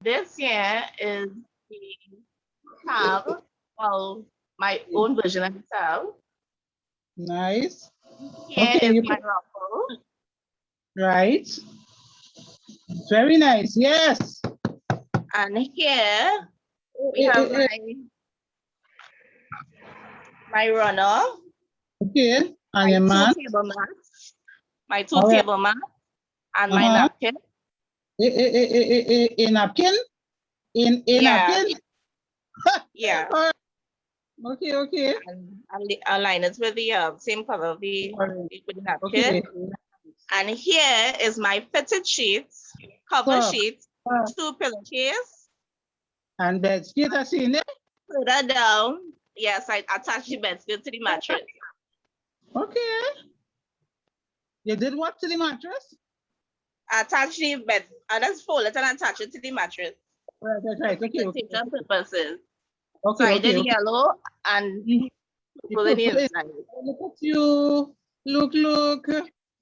This here is the tab, well, my own version of the tab. Nice. Here Okay, is you my put ruffle. right. Very nice. Yes. And here we Eh, have eh, eh. my runner, Okay. And my your two man. table mats, my two All right. table mats, and my Uh-huh. napkin. A napkin. In a Yeah, napkin. yeah. All right. Okay. Okay. And align it with the same color of the with the napkin. Okay. And here is my fitted sheets, cover So, sheets, 2 pillowcases. and bed sheet I seen it. Further down, yes, I attach the bedspread to the mattress. Okay. You did what to the mattress? Attach the bed, and just fold it and attach it to the mattress Right. Okay. Okay. for purposes. Okay. So I Okay. did Okay. yellow and You purple in the put it. inside. Look at you. Look.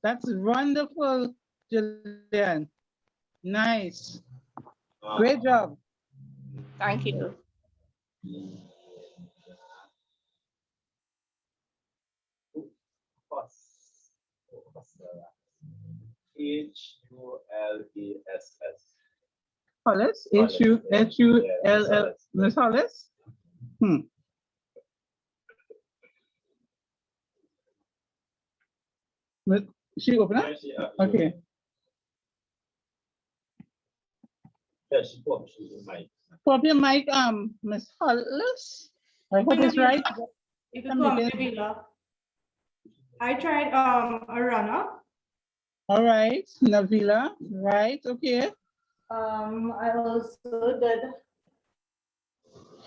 That's wonderful, Julian. Nice. Great job. Thank you. Hulless. Hollis, Hull, Miss Hollis. She open up? Okay. Pop your mic, Miss Hollis. I hope it's right. You could call me Vila. I tried a runner. All right, Navila. Right, okay. I also did.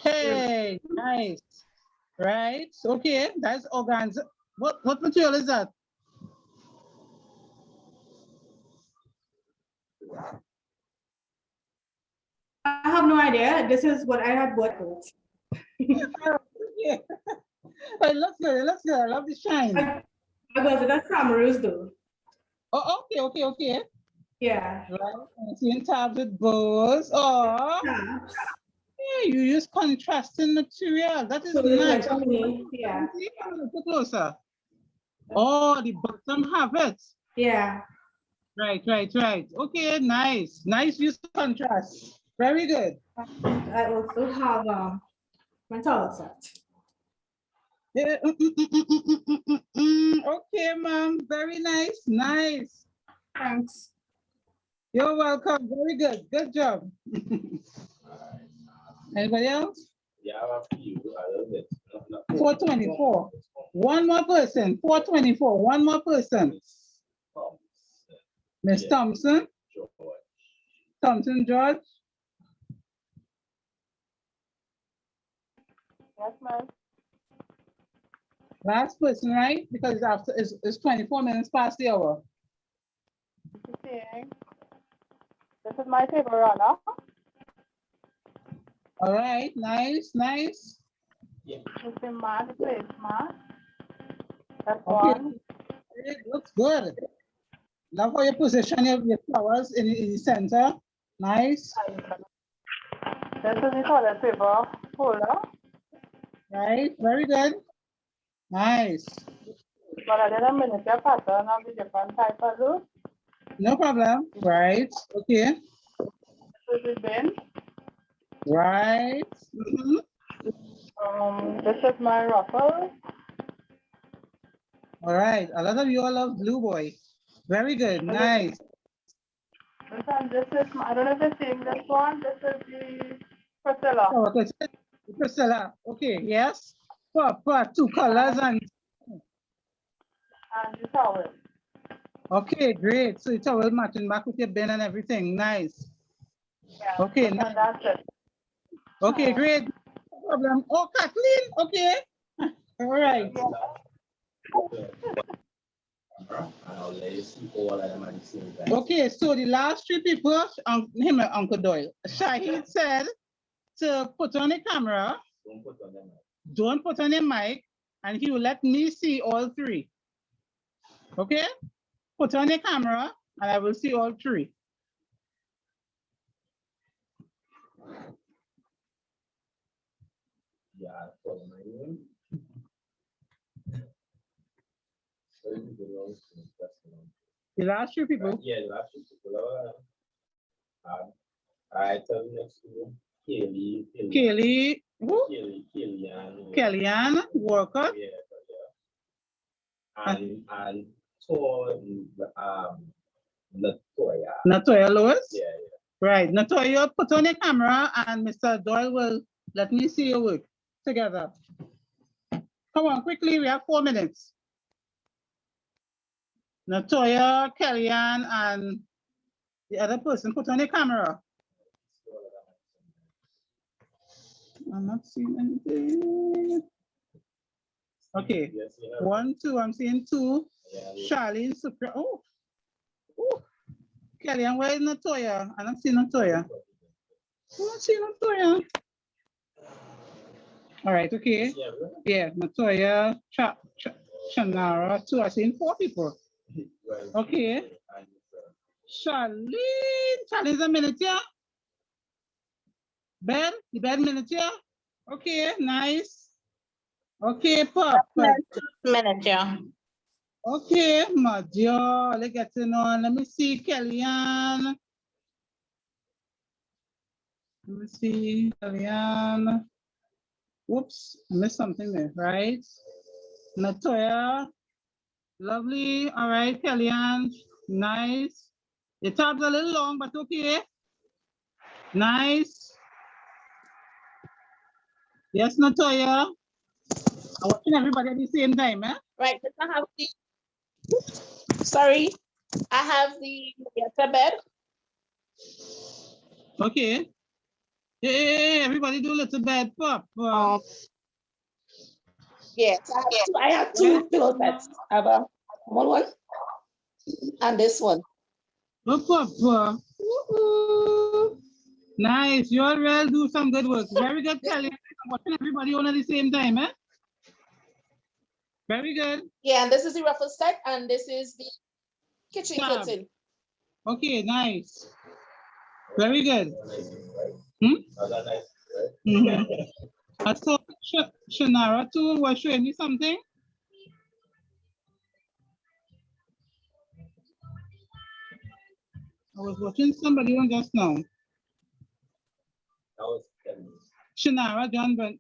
Hey, nice. Right, okay. That's organza. What material is that? I have no idea. This is what I had bought. Yeah. It looks good. It looks good. I love the shine. I got it at Samaru's though. Oh, okay. Yeah. Right. And seeing tabs with bows. Oh, Yeah. yeah, you use contrasting material. That is So it's nice. like me. Yeah. See, come a little closer. Oh, the bottom have it. Yeah. Right. Okay, nice. Nice use of contrast. Very good. I also have my towel set. Yeah, okay, ma'am. Very nice. Nice. Thanks. You're welcome. Very good. Good job. Anybody else? Yeah, a few, a little bit. 424. One more person. 424. One more person. Miss Thompson. Thompson George. Yes, ma'am. Last person, right? Because after it's 24 minutes past the hour. Okay. This is my table runner. All right, nice. This is my place mat. That's Okay. one. It looks good. Love how you position your flowers in the center. Nice. This is the toilet paper holder. Right, very good. Nice. But I did a miniature pattern of the different type of loop. No problem. Right. Okay. This is the bin. Right. This is my ruffle. All right. A lot of you all love Blue Boy. Very good. Nice. This is I don't know if you're seeing this one. This is the Priscilla. Oh, okay. Priscilla. Okay. Yes. For 2 colors and The towel. okay, great. So it's all matching back with your bin and everything. Nice. Yeah. Okay. And Nice. that's it. Okay, great. No problem. Oh, Kathleen. Okay. All right. Okay, so the last 3 people, him and Uncle Doyle. Shahid said to put on the camera, don't put on the mic, and he will let me see all 3. Okay? Put on the camera, and I will see all 3. For my name. So it belongs to just one. The last three people. Yeah, the last two people I tell you next to you. Kelly, who? Kellyanne. Kellyanne Walker. Yeah. And so Latoya. Natoya Lewis. Yeah. Right. Natoya, put on your camera and Mr. Doyle will let me see your work together. Come on, quickly, we have 4 minutes. Natoya, Kellyanne, and the other person, put on your camera. I'm not seeing anything. Okay, Yes, you have. 1, 2, I'm seeing 2. Yeah, Charlene, Supra, oh. Kellyanne, where is Natoya? I don't see Natoya. I don't see Natoya. All right, okay. Yeah, Natoya, Shanara, 2. I seen 4 people. Okay. Charlene's a minute here. Ben, the bed minute here. Okay, nice. Okay, Pop. Minute, yeah. Okay, my dear, let's get to know. Let me see, Kellyanne. Let me see, Kellyanne. Whoops, I missed something there, right? Natoya, lovely. All right, Kellyanne, nice. The tab's a little long, but okay. Nice. Yes, Natoya. I'm watching everybody at the same time, eh? Right, I have the, sorry, I have the bed. Okay. Hey, everybody do a little bed pop. Yes, I have two pillow beds. I have a small one and this one. Pop. Nice. You all will do some good work. Very good, Kelly. I'm watching everybody on at the same time, eh? Very good. Yeah, and this is the ruffle set, and this is the kitchen Tab. curtain. Okay, nice. Very good. I saw Shanara too was showing me something. I was watching somebody on just now. Shanara John Brent.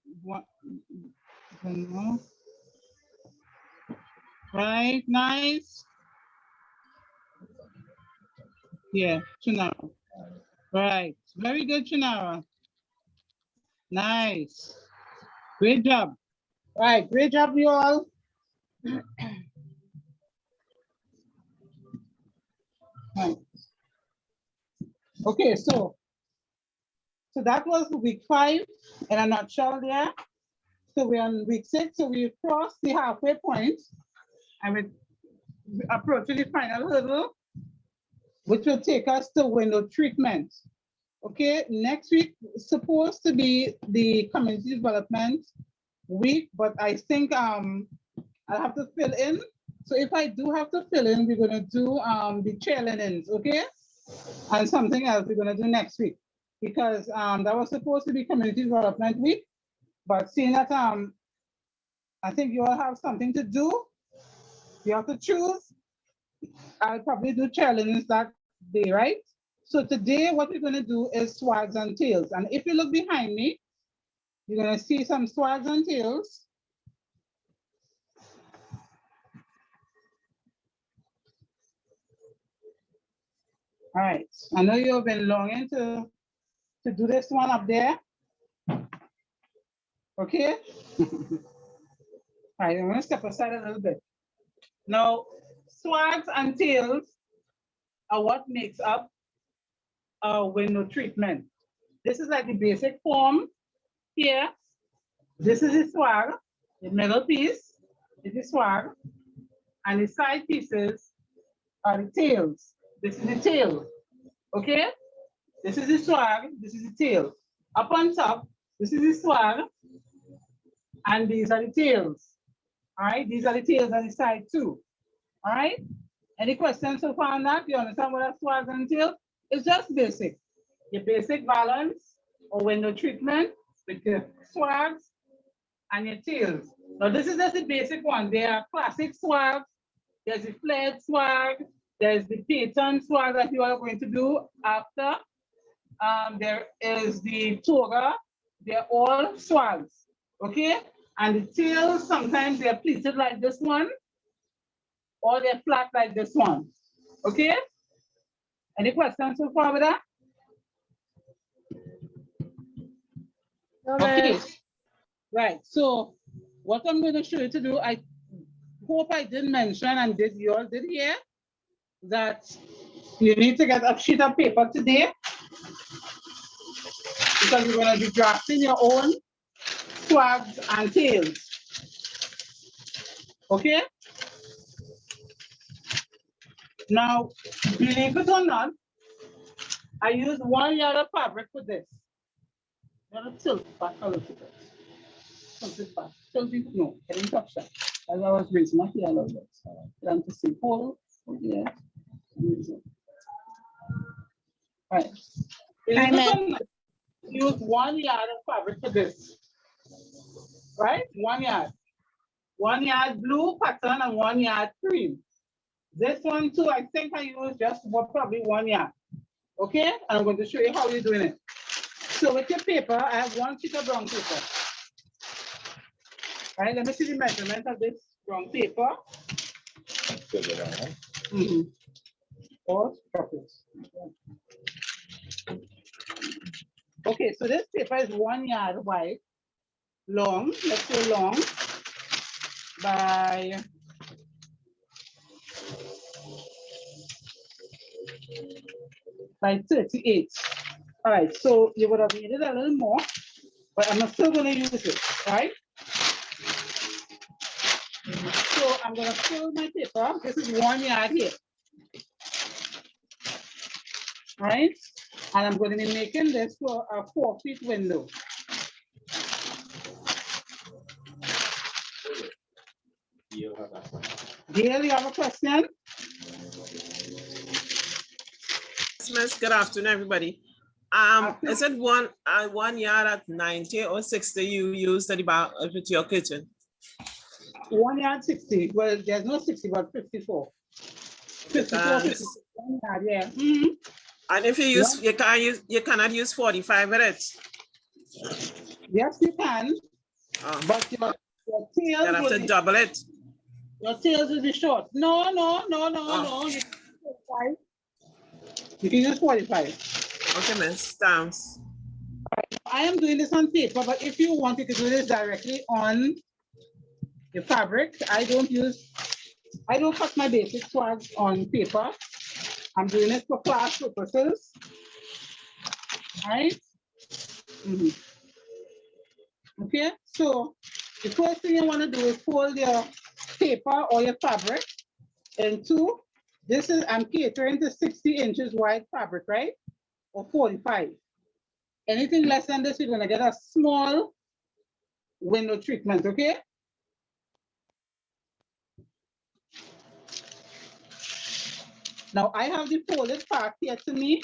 Right, nice. Yeah, Shanara. Right, very good, Shanara. Nice. Great job. Right, great job, you all. Right. Okay, so that was week 5 in a nutshell there. So we're on week 6, so we crossed the halfway point and we approach the final hurdle, which will take us to window treatment. Okay, next week is supposed to be the community development week, but I think I'll have to fill in. So if I do have to fill in, we're gonna do the cheerleadings, okay? And something else we're gonna do next week, because that was supposed to be community development week, but seeing that I think you all have something to do, you have to choose. I'll probably do cheerleadings that day, right? So today what we're gonna do is swags and tails. And if you look behind me, you're gonna see some swags and tails. All right, I know you've been longing to do this one up there. Okay. All right, I'm gonna step aside a little bit. Now, swags and tails are what makes up our window treatment. This is like the basic form here. This is the swag, the middle piece is the swag, and the side pieces are the tails. This is the tail, okay? This is the swag, this is the tail. Up on top, this is the swag, and these are the tails. All right, these are the tails on the side too. All right, any questions so far on that? You understand what a swag and tail? It's just basic. Your basic balance or window treatment with your swags and your tails. Now this is just the basic one. There are classic swags, there's the flared swag, there's the pattern swag that you are going to do after. There is the toga. They're all swags, okay? And the tails, sometimes they're pleated like this one, or they're flat like this one, okay? Any questions so far with that? Okay, right. So what I'm going to show you to do, I hope I did mention and did you all did hear that you need to get a sheet of paper today because you're going to be drafting your own swags and tails. Okay? Now, believe it or not, I use 1 yard of fabric for this. I'm going to tilt back a little bit. Tilt it back. Tilt it, no, I didn't touch that. As I was raising my hair a little bit. So I want to see hold. Yeah. Right. Believe it or not, use 1 yard of fabric for this. Right? 1 yard. 1 yard blue pattern and 1 yard cream. This one too, I think I used just about probably 1 yard. Okay? And I'm going to show you how you're doing it. So with your paper, I have 1 sheet of brown paper. Right, let me see the measurement of this brown paper. Or surface. Okay, so this paper is 1 yard wide, long, let's say long, by 38. All right, so you would have needed a little more, but I'm still going to use it, right? So I'm going to fill my paper. This is 1 yard here, right? And I'm going to be making this for a 4 feet window. Gail, you have a question? Miss, good afternoon, everybody. Is it 1 yard at 90 or 60 you use to the bar with your kitchen? 1 yard 60. Well, there's no 60, but 54. 54, 54 yard, yeah. Mm-hmm. And if you use, you cannot use 45 with it. Yes, you can. Oh. But your tails You'll have to double it. Your tails will be short. No. Oh. You can use 45. Okay, miss. Thanks. I am doing this on paper, but if you want, you can do this directly on the fabric. I don't cut my basic swags on paper. I'm doing it for class purposes. Right? Mm-hmm. Okay, so the first thing you want to do is fold your paper or your fabric into, I'm catering to 60 inches wide fabric, right? Or 45. Anything less than this, you're gonna get a small window treatment, okay? Now I have the folded part here to me.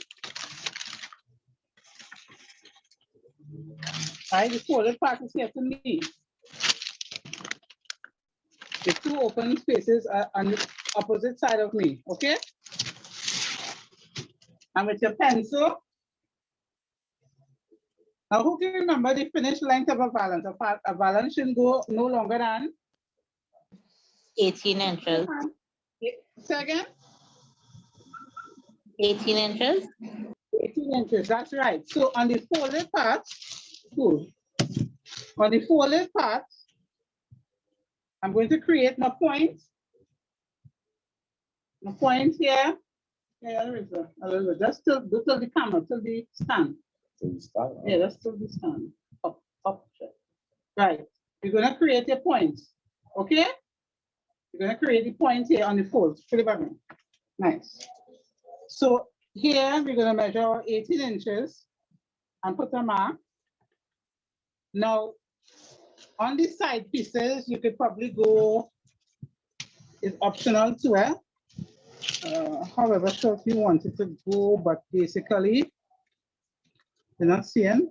The folded part is here to me. The 2 open spaces are on the opposite side of me, okay? And with your pencil, now who can remember the finished length of a valance? A valance should go no longer than 18 inches. Second? 18 inches. 18 inches, that's right. So on the folded part, I'm going to create my point. My point here. Yeah, there is a little bit. Just till the camera, till the stand. Yeah, that's still the stand. Up. Right. You're gonna create your point. Okay? You're gonna create the point here on the fold. Nice. So here we're gonna measure 18 inches and put a mark. Now on the side pieces, you could probably go, it's optional to wear. However short you want it to go, but basically, you're not seeing.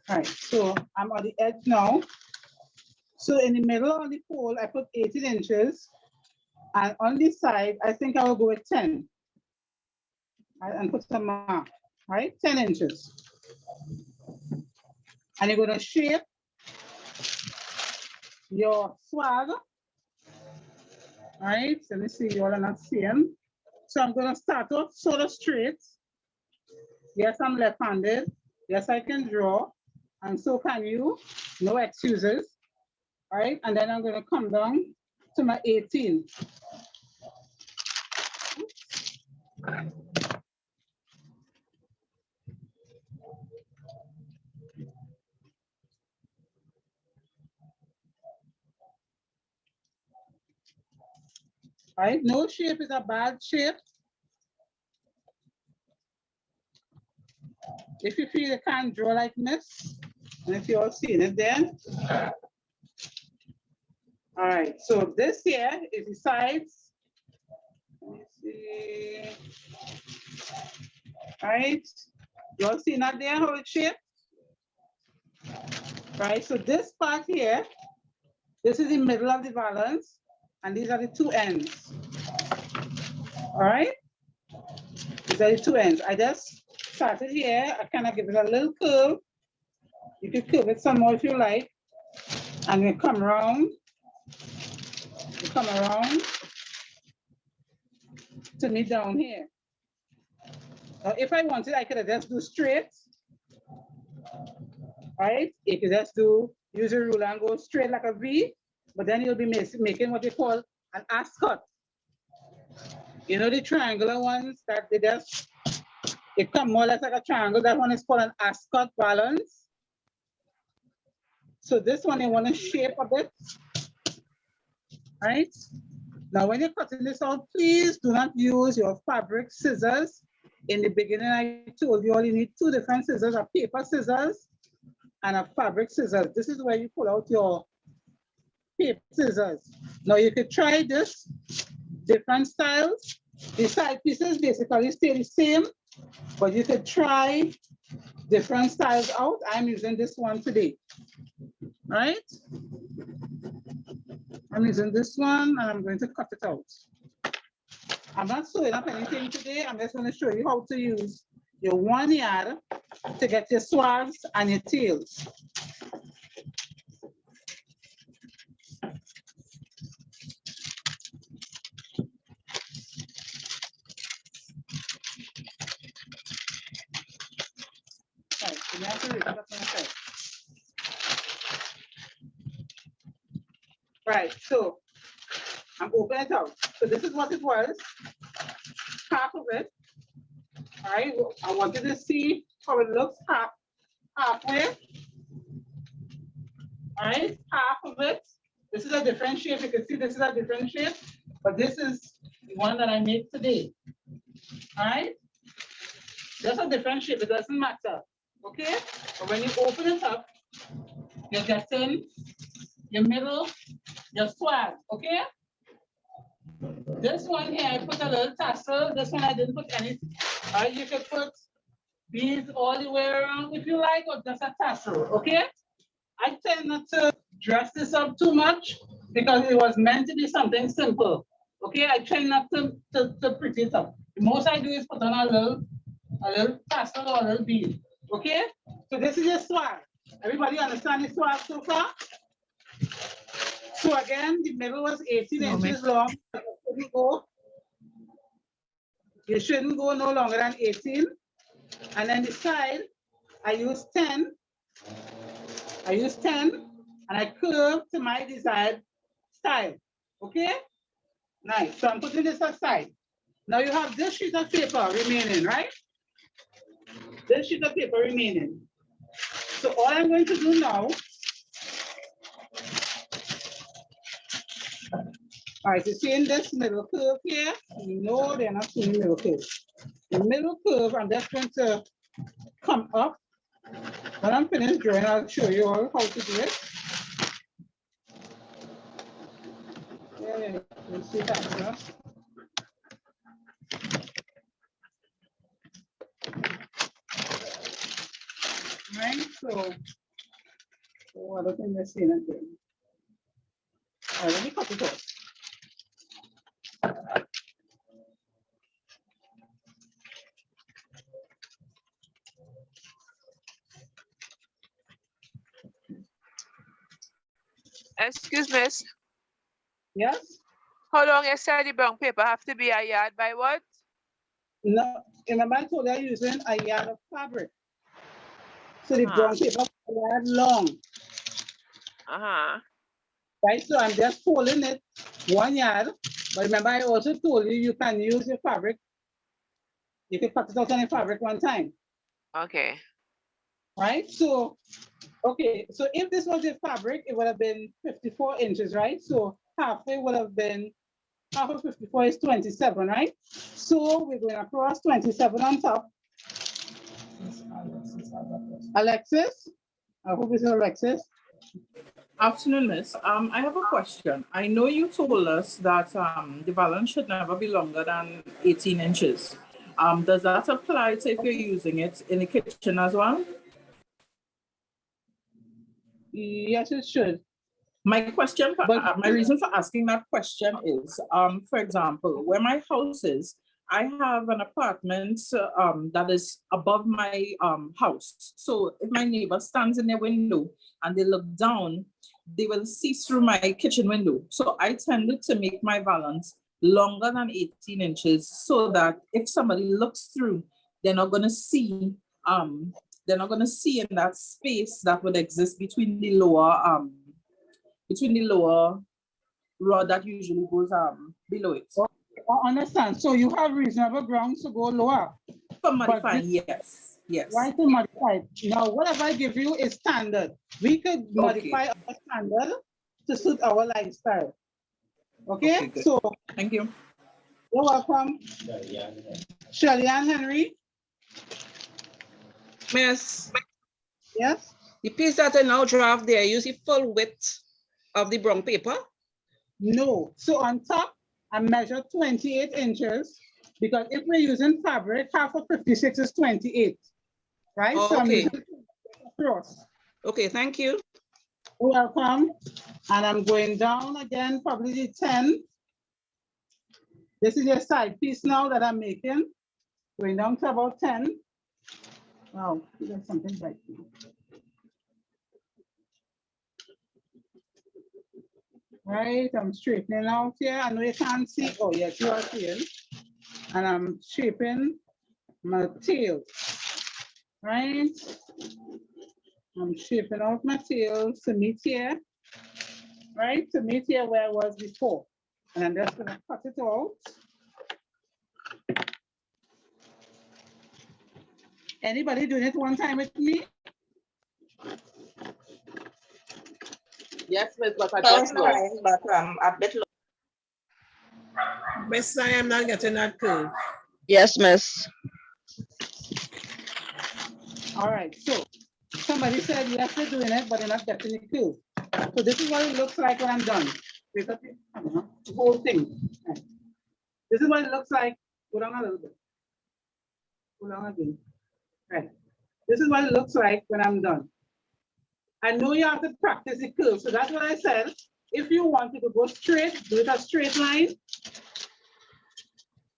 All right, so I'm on the edge now. So in the middle of the pole, I put 18 inches. And on this side, I think I will go with 10. Right, and put some mark, right? 10 inches. And you're gonna shape your swag. All right, let me see, you all are not seeing. So I'm gonna start off sort of straight. Yes, I'm left-handed. Yes, I can draw. And so can you, no excuses. All right, and then I'm gonna come down to my 18. All right, no shape is a bad shape. If you feel you can't draw like this, and if you're all seeing it then. All right, so this here is the sides. Let me see. All right, you all see that there, how it's shaped? Right, so this part here, this is the middle of the balance, and these are the two ends. All right, these are the two ends. I just started here, I kind of give it a little curve. You can curve it some more if you like, and you come around. You come around to me down here. Now, if I wanted, I could have just do straight. Right? You could just use a ruler and go straight like a V, but then you'll be making what they call an ascot. You know the triangular ones that they come more or less like a triangle. That one is called an ascot balance. So this one you want to shape a bit. Right? Now when you're cutting this out, please do not use your fabric scissors. In the beginning, I told you all you need two different scissors, a paper scissors and a fabric scissors. This is where you pull out your paper scissors. Now you could try this, different styles. The side pieces basically stay the same, but you could try different styles out. I'm using this one today, right? I'm using this one and I'm going to cut it out. I'm not sewing up anything today. I'm just going to show you how to use your 1 yard to get your swags and your tails. Right, so you have to reach up on the side. Right, so I'm opening it out. So this is what it was, half of it. All right, I want you to see how it looks halfway. All right, half of it. This is a different shape. You can see this is a different shape, but this is the one that I made today. All right, that's a different shape. It doesn't matter. Okay, but when you open it up, you're getting your middle, your swag. Okay. This one here, I put a little tassel. This one I didn't put anything. All right, you can put beads all the way around if you like, or just a tassel. Okay. I tend not to dress this up too much because it was meant to be something simple. Okay, I try not to pretty it up. The most I do is put on a little tassel or a little bead. Okay, so this is your swag. Everybody understand the swag so far? So again, the middle was 18 inches long. You shouldn't go no longer than 18. And then the side, I use 10. I use 10 and I curve to my desired style. Okay? Nice. So I'm putting this aside. Now you have this sheet of paper remaining, right? This sheet of paper remaining. So all I'm going to do now, all right, you see in this middle curve here? No, they're not seeing the middle curve. The middle curve, I'm just going to come up. When I'm finished drawing, I'll show you all how to do it. Yeah, you see that, yeah? right? So what are things let's see again? All right, let me cut it off. Excuse miss, Yes? how long you said the brown paper have to be a yard by what? No, remember I told you I'm using a yard of fabric. So the brown paper is a yard long, Uh-huh. right? So I'm just folding it 1 yard. But remember I also told you you can use your fabric. You can cut it out on the fabric 1 time, Okay. right? So, okay, so if this was a fabric, it would have been 54 inches, right? So halfway would have been, half of 54 is 27, right? So we're going to cross 27 on top. Alexis, I hope it's Alexis. Afternoon, Miss. I have a question. I know you told us that the balance should never be longer than 18 inches. Does that apply to if you're using it in the kitchen as well? Yes, it should. My question, But- my reason for asking that question is, for example, where my house is, I have an apartment that is above my house. So if my neighbor stands in their window and they look down, they will see through my kitchen window. So I tended to make my valance longer than 18 inches so that if somebody looks through, they're not going to see in that space that would exist between the lower rod that usually goes below it. I understand. So you have reasonable grounds to go lower. For modifying, yes. Why to modify? Now, whatever I give you is standard. We could modify our standard to suit our lifestyle. Okay, good. so Thank you. you're welcome. Shirley Ann Henry. Miss, Yes. the piece that I now draft there, use the full width of the brown paper? No. So on top, I measure 28 inches because if we're using fabric, half of 56 is 28. Right? Oh, so I'm okay. using across. Okay, thank you. You're welcome. And I'm going down again, probably the 10. This is your side piece now that I'm making. Going down to about 10. Wow, there's something right here. Right, I'm straightening out here. I know you can't see. Oh, yes, you are seeing. And I'm shaping my tail. Right? I'm shaping out my tail to meet here. Right? To meet here where I was before. And I'm just going to cut it out. Anybody doing it 1 time with me? Yes, Miss, but I First just lost. time, but a bit low. Miss, I am not getting that curve. Yes, miss. All right, so somebody said yes, they're doing it, but they're not getting it too. So this is what it looks like when I'm done. Because the whole thing. Right. This is what it looks like. Go down a little bit. Go down again. Right. This is what it looks like when I'm done. I know you have to practice the curve, so that's what I said. If you wanted to go straight, do it a straight line,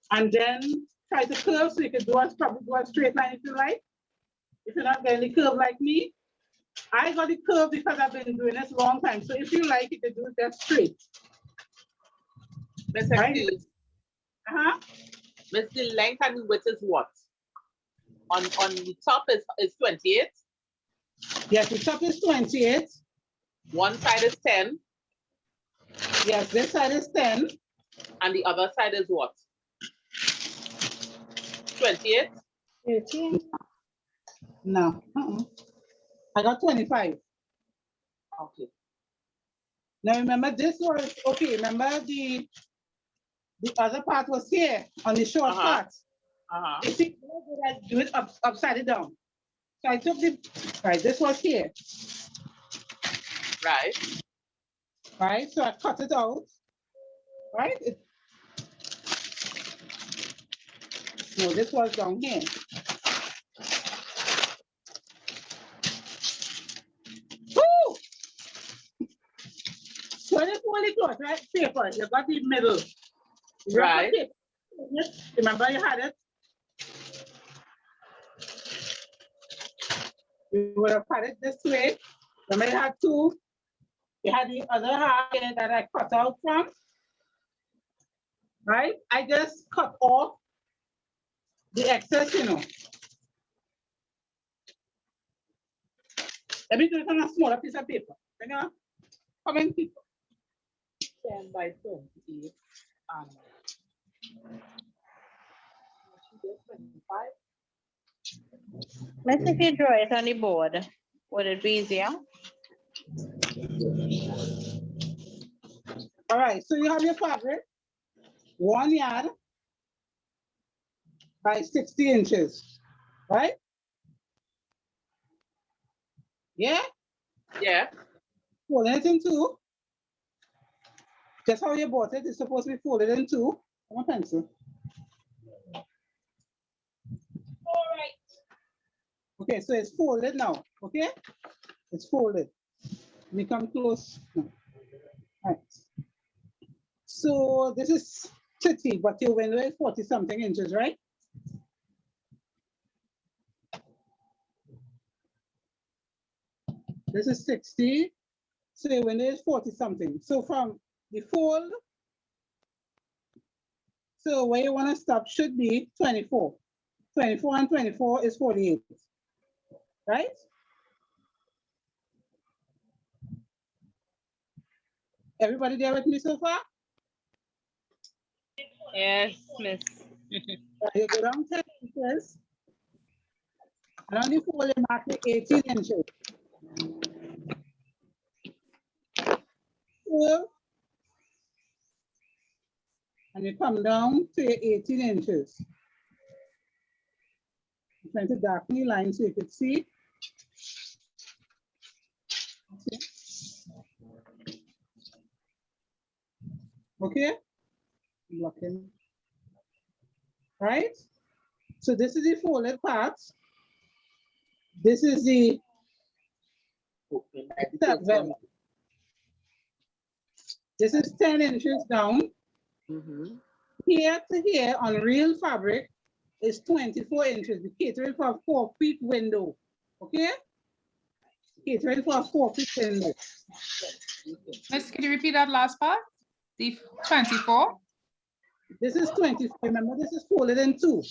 and then try to curve, so you can probably do a straight line if you like. If you're not getting the curve like me, I got the curve because I've been doing this a long time. So if you like it, to do it that straight. Miss, Right? excuse. Miss, the length and the width is what? On the top is 28. Yes, the top is 28. One side is 10. Yes, this side is 10. And the other side is what? 28? 18. No. I got 25. Okay. Now remember this was okay. Remember the other part was here on the short part. You see, I do it upside down. So I took this was here. Right. Right. So I cut it out. Right. No, this was down here. the cloth, right? Paper, you got the middle. You got Right. paper. Remember you had it? You would have had it this way. Remember you had two. You had the other half here that I cut out from. Right? I just cut off the excess, you know. Let me do it on a smaller piece of paper. Bring on. How many people? 10 by 20. Let's if you draw it on the board, would it be easier? All right, so you have your fabric, 1 yard by 60 inches, right? Yeah, Yeah. fold it in two. Just how you bought it, it's supposed to be folded in two. Come on, pencil. All right. Okay, so it's folded now, okay? It's folded. Let me come close. All right. So this is 30, but your window is 40 something inches, right? This is 60. So your window is 40 something. So from the fold, so where you want to stop should be 24. 24 and 24 is 48, right? Everybody there with me so far? Yes, miss. You go down 10 inches. And on the fold, you mark the 18 inches. Fold. And you come down to your 18 inches. I'm trying to darken the line so you can see. Okay? Blocking. Right? So this is the folded part. This is the this is 10 inches down. Here to here on real fabric is 24 inches. We're catering for a 4 feet window. Okay? Catering for a 4 feet window. Miss, could you repeat that last part? The 24? This is 24. Remember, this is folded in two.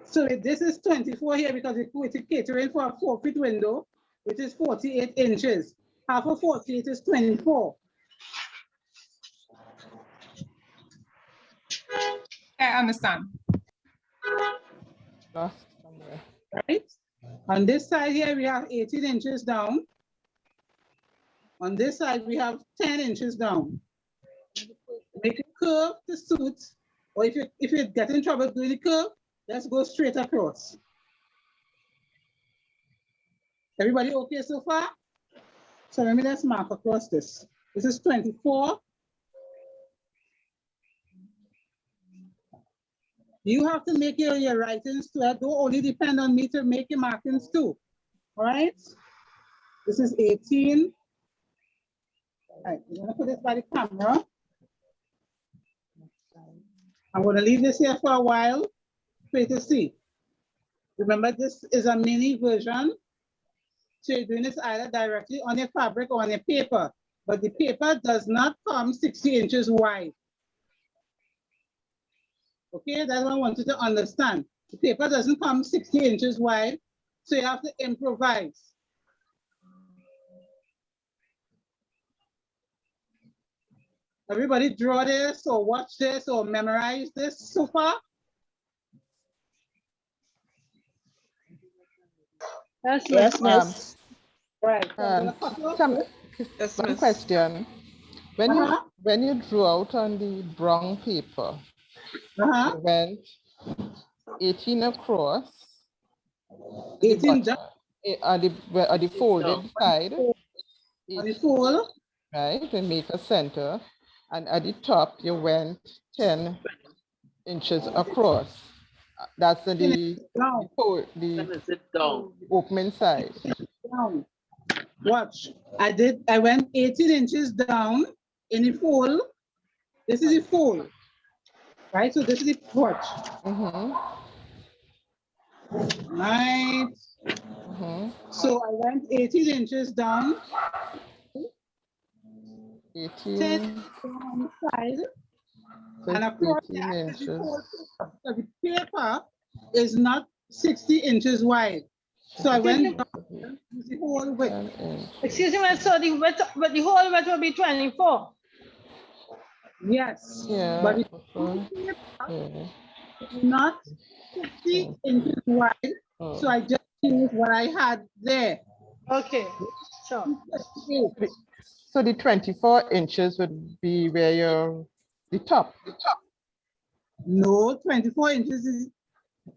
So this is 24 here because we're catering for a 4 feet window, which is 48 inches. Half of 48 is 24. I understand. Right? On this side here, we have 18 inches down. On this side, we have 10 inches down. Make a curve to suit, or if you get in trouble doing the curve, let's go straight across. Everybody okay so far? So let me just mark across this. This is 24. You have to make your writings too. Don't only depend on me to make your markings too. All right? This is 18. All right, I'm gonna put this by the camera. I'm gonna leave this here for a while for you to see. Remember, this is a mini version. So you're doing this either directly on your fabric or on your paper, but the paper does not come 60 inches wide. Okay, that's what I want you to understand. The paper doesn't come 60 inches wide, so you have to improvise. Everybody draw this or watch this or memorize this so far? Yes, miss. Right. So I'm gonna cut you off. One question. When you drew out on the brown paper, you went 18 across, 18 down. On the folded side, On the fold. right, and make a center, and at the top you went 10 inches across. That's the opening side. Down. Watch. I went 18 inches down in the fold. This is the fold, right? So this is the porch. Right. So I went 18 inches down. 10 on the side. And across the 18 axis, the inches. whole paper. So the paper is not 60 inches wide. So I went down the whole width. Excuse me, so the width, but the whole width will be 24. Yes. Yeah. But the whole paper is not 60 inches wide. So I just used what I had there. Okay. So the 24 inches would be where you're the top. No, 24 inches is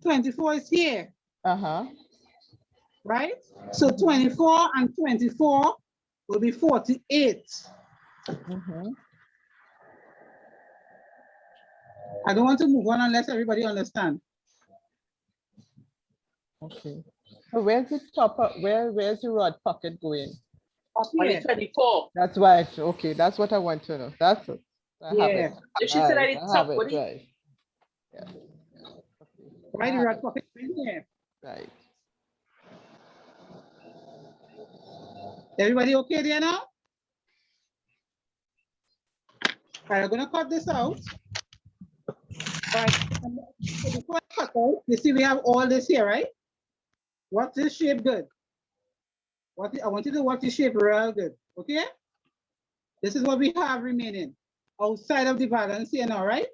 24 is here. Right? So 24 and 24 will be 48. I don't want to move on unless everybody understands. Okay. So where's the top? Where's the rod pocket going? Up here. 24. That's right. Okay, that's what I want to know. That's it. I have Yeah. it. If she said I Right, did I have top, it what do you? right. Yeah. Right, the rod pocket in here. Right. Everybody okay there now? All right, I'm gonna cut this out. All right, so before I cut out, you see we have all this here, right? What's this shape good? I want you to watch the shape real good, okay? This is what we have remaining outside of the balance here now, right?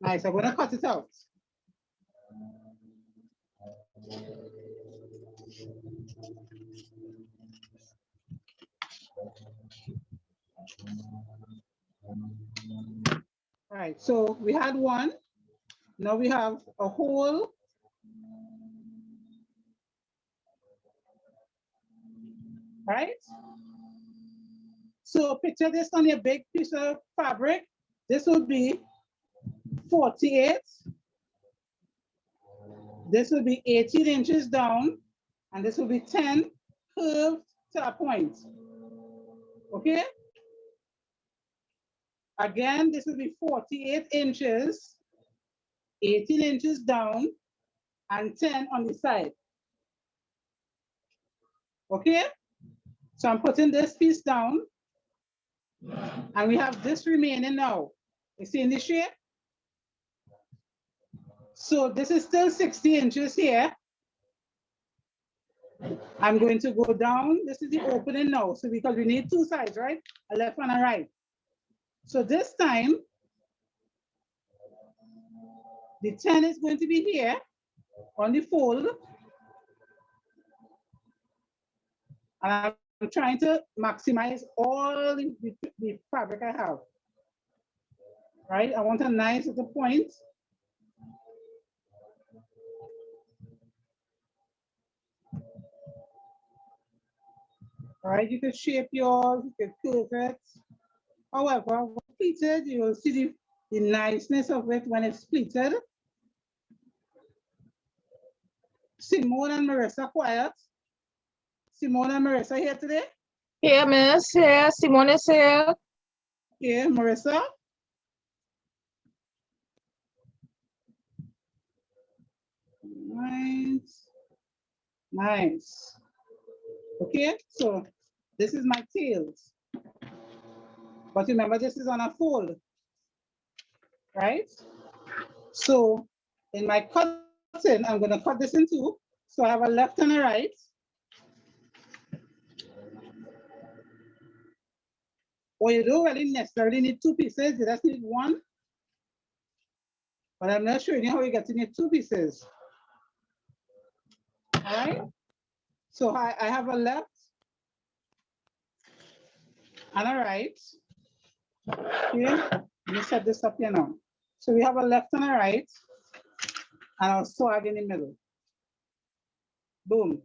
Nice, I'm gonna cut it out. All right, so we had one. Now we have a hole. Right? So picture this on your big piece of fabric. This would be 48. This will be 18 inches down, and this will be 10 curved to a point. Okay? Again, this will be 48 inches, 18 inches down, and 10 on the side. Okay? So I'm putting this piece down, and we have this remaining now. You see in the shape? So this is still 60 inches here. I'm going to go down. This is the opening now. So because we need two sides, right? A left and a right. So this time, the 10 is going to be here on the fold. And I'm trying to maximize all the fabric I have. Right? I want a nice little point. All right, you could shape yours, you could curve it. However, when pleated, you will see the niceness of it when it's pleated. Simone and Marissa, quiet. Simone and Marissa here today? Here, miss. Here. Simone is here. Here, Marissa? Nice. Nice. Okay, so this is my tails. But remember, this is on a fold, right? So in my cutting, I'm gonna cut this in two. So I have a left and a right. Or you don't really necessarily need two pieces, you just need one. But I'm not showing you how you get to need two pieces. All right, so I have a left and a right. Okay, let me set this up here now. So we have a left and a right, and I'll swag in the middle. Boom.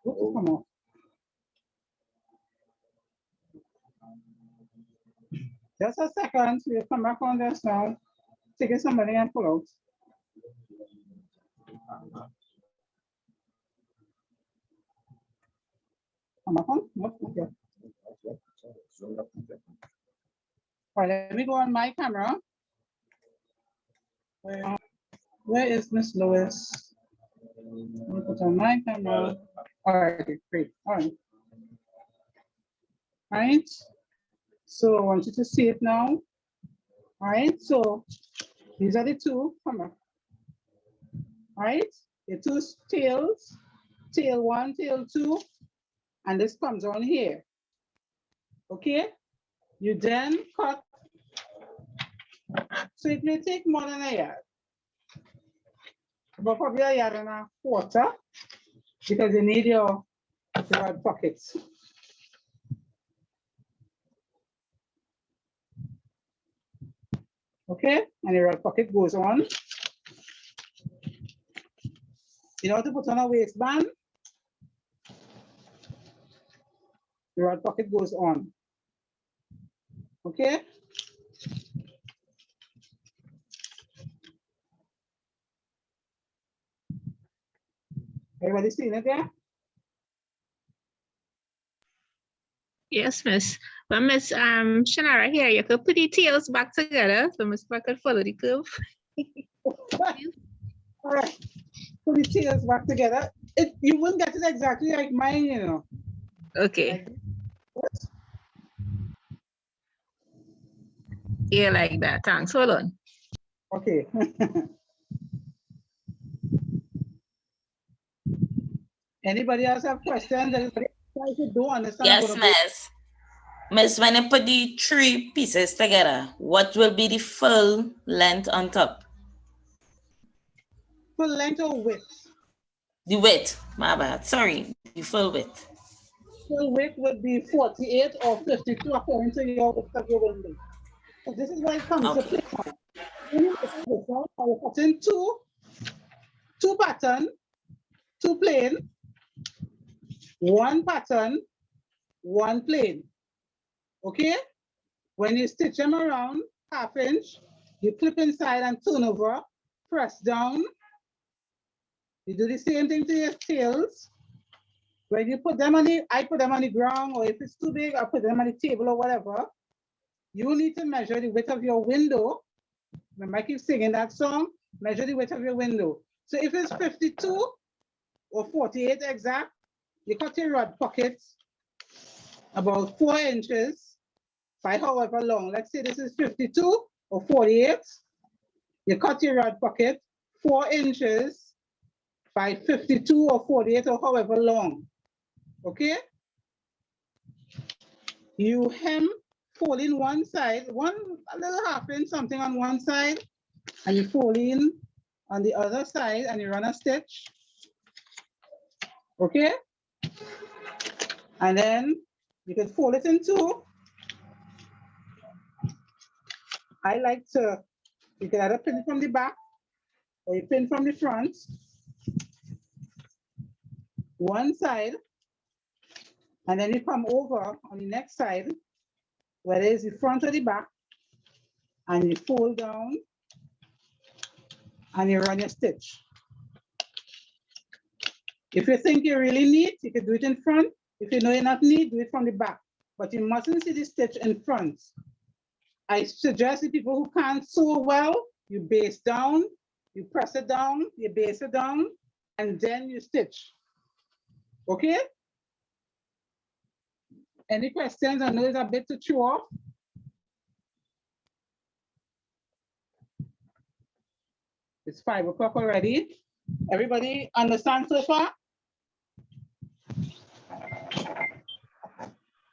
Oops, come on. Just a second, we'll come back on this now. Take it somebody and pull out. Okay. All right, let me go on my camera. Where is Miss Lois? Let me put on my camera. All right, great. All right. All right. So I want you to see it now. All right. So these are the two. Come on. All right. The two tails. Tail one, tail two. And this comes on here. Okay. You then cut. So it may take more than a yard. But probably a yard and a quarter. Because you need your rod pockets. Okay, and the rod pocket goes on. You know how to put on a waistband? The rod pocket goes on. Okay? Everybody seeing it there? Yes, Miss. But Miss Shannara here, you could put the tails back together so Miss Parker could follow the curve. All right. Put the tails back together. You wouldn't get it exactly like mine, you know. Okay. Like, Yeah, like that. Thanks. Hold on. okay. Anybody else have questions? Anybody else don't understand? Yes, Miss. Miss, when you put the three pieces together, what will be the full length on top? Full length or width? The width, my bad. Sorry, the full width. Full width would be 48 or 52 according to your width of your window. So this is why it comes to play now. You're putting two pattern, two plain, one pattern, one plain. Okay? When you stitch them around 1/2 inch, you clip inside and turn over, press down. You do the same thing to your tails. When you put them on I put them on the ground, or if it's too big, I put them on the table or whatever. You need to measure the width of your window. Remember, I keep singing that song, measure the width of your window. So if it's 52 or 48 exact, you cut your rod pockets about 4 inches by however long. Let's say this is 52 or 48. You cut your rod pocket 4 inches by 52 or 48 or however long. Okay? You hem, fold in one side, a little 1/2 inch something on one side, and you fold in on the other side and you run a stitch. Okay? And then you can fold it in two. I like to, you can either pin from the back or you pin from the front. One side, and then you come over on the next side, whether it's the front or the back, and you fold down and you run your stitch. If you think you're really neat, you can do it in front. If you know you're not neat, do it from the back. But you mustn't see the stitch in front. I suggest the people who can't sew well, you base down, you press it down, you base it down, and then you stitch. Okay? Any questions? I know it's a bit to chew off. It's 5 o'clock already. Everybody understand so far?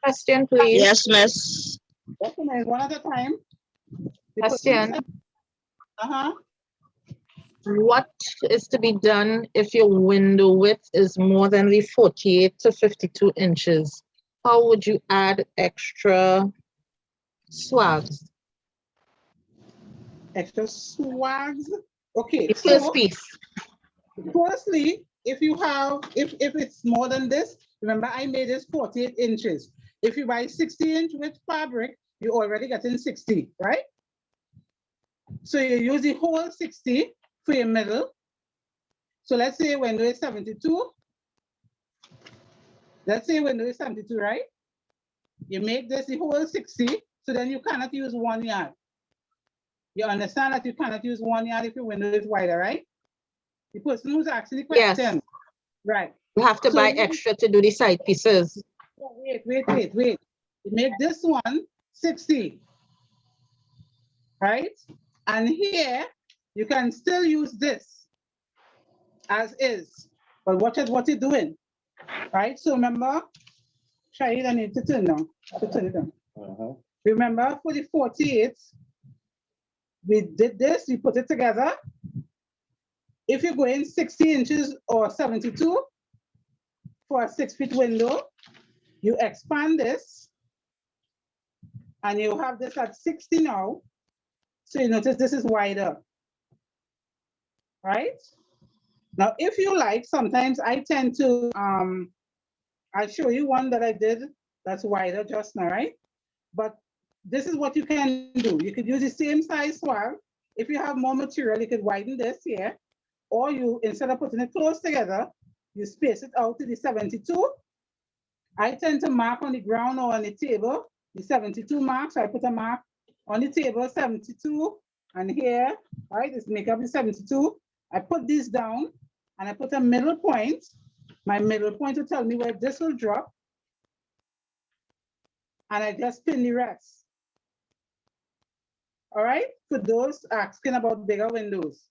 Question, please. Yes, Miss. One at a time. Question. Uh-huh. What is to be done if your window width is more than the 48 to 52 inches? How would you add extra swags? Extra swags? Okay. The first piece. Firstly, if it's more than this, remember I made this 48 inches. If you buy 60-inch with fabric, you already getting 60, right? So you use the whole 60 for your middle. So let's say window is 72. Let's say window is 72, right? You make this the whole 60, so then you cannot use 1 yard. You understand that you cannot use 1 yard if your window is wider, right? The person who's asking the question. Yes. Right. You have to So buy you- extra to do the side pieces. Wait. You make this one 60, right? And here, you can still use this as is, but watch out what you're doing, right? So remember, Shahid, I need to turn down, to turn it down. Remember for the 48, we did this, we put it together. If you go in 60 inches or 72 for a 6-foot window, you expand this and you have this at 60 now. So you notice this is wider, right? Now, if you like, sometimes I tend to, I'll show you one that I did that's wider just now, right? But this is what you can do. You could use the same size swag. If you have more material, you could widen this here, or you, instead of putting it close together, you space it out to the 72. I tend to mark on the ground or on the table, the 72 mark. So I put a mark on the table, 72, and here, right, this make up the 72. I put this down and I put a middle point. My middle point will tell me where this will drop. And I just pin the rest. All right, for those asking about bigger windows.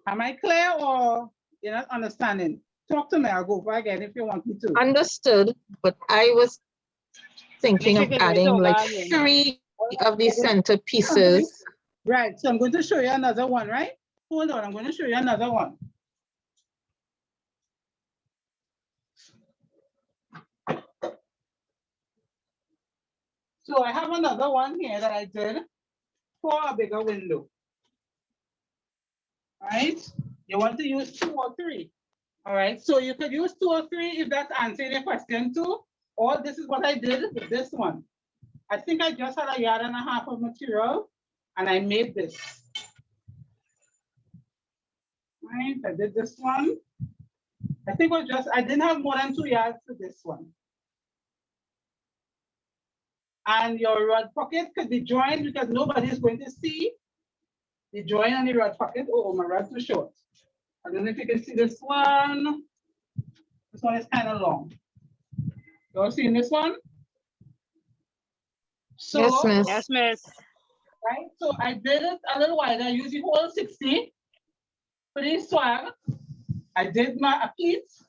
Am I clear or you're not understanding? Talk to me, I'll go over again if you want me to. Understood, but I was thinking of adding like 3 of the center pieces. Right, so I'm going to show you another one, right? Hold on, I'm going to show you another one. So I have another one here that I did for a bigger window. All right, you want to use 2 or 3. All right, so you could use 2 or 3 if that's answering your question too, or this is what I did with this one. I think I just had 1.5 yards of material and I made this. Right, I did this one. I think I didn't have more than 2 yards for this one. And your rod pocket could be joined because nobody's going to see the join on the rod pocket. Oh, my rod's too short. I don't know if you can see this one. This one is kind of long. You all seeing this one? So, Yes, miss. Yes, miss. Right, so I did it a little wider. I used the whole 60 for the swag. I did my pleats,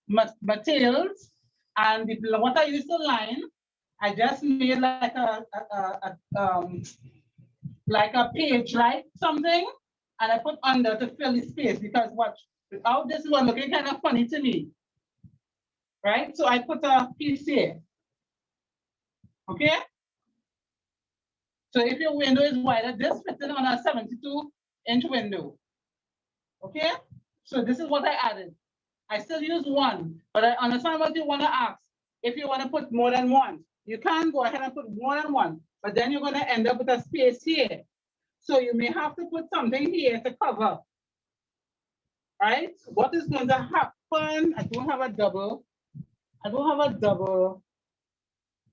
my tails, and what I used to line, I just made like a page, like something, and I put under to fill the space because watch, without this one looking kind of funny to me. Right? So I put a piece here. Okay? So if your window is wider, this fits in on a 72-inch window. Okay? So this is what I added. I still use 1, but I understand what you want to ask. If you want to put more than 1, you can go ahead and put more than 1, but then you're going to end up with a space here. So you may have to put something here to cover. Right? What is going to happen? I don't have a double.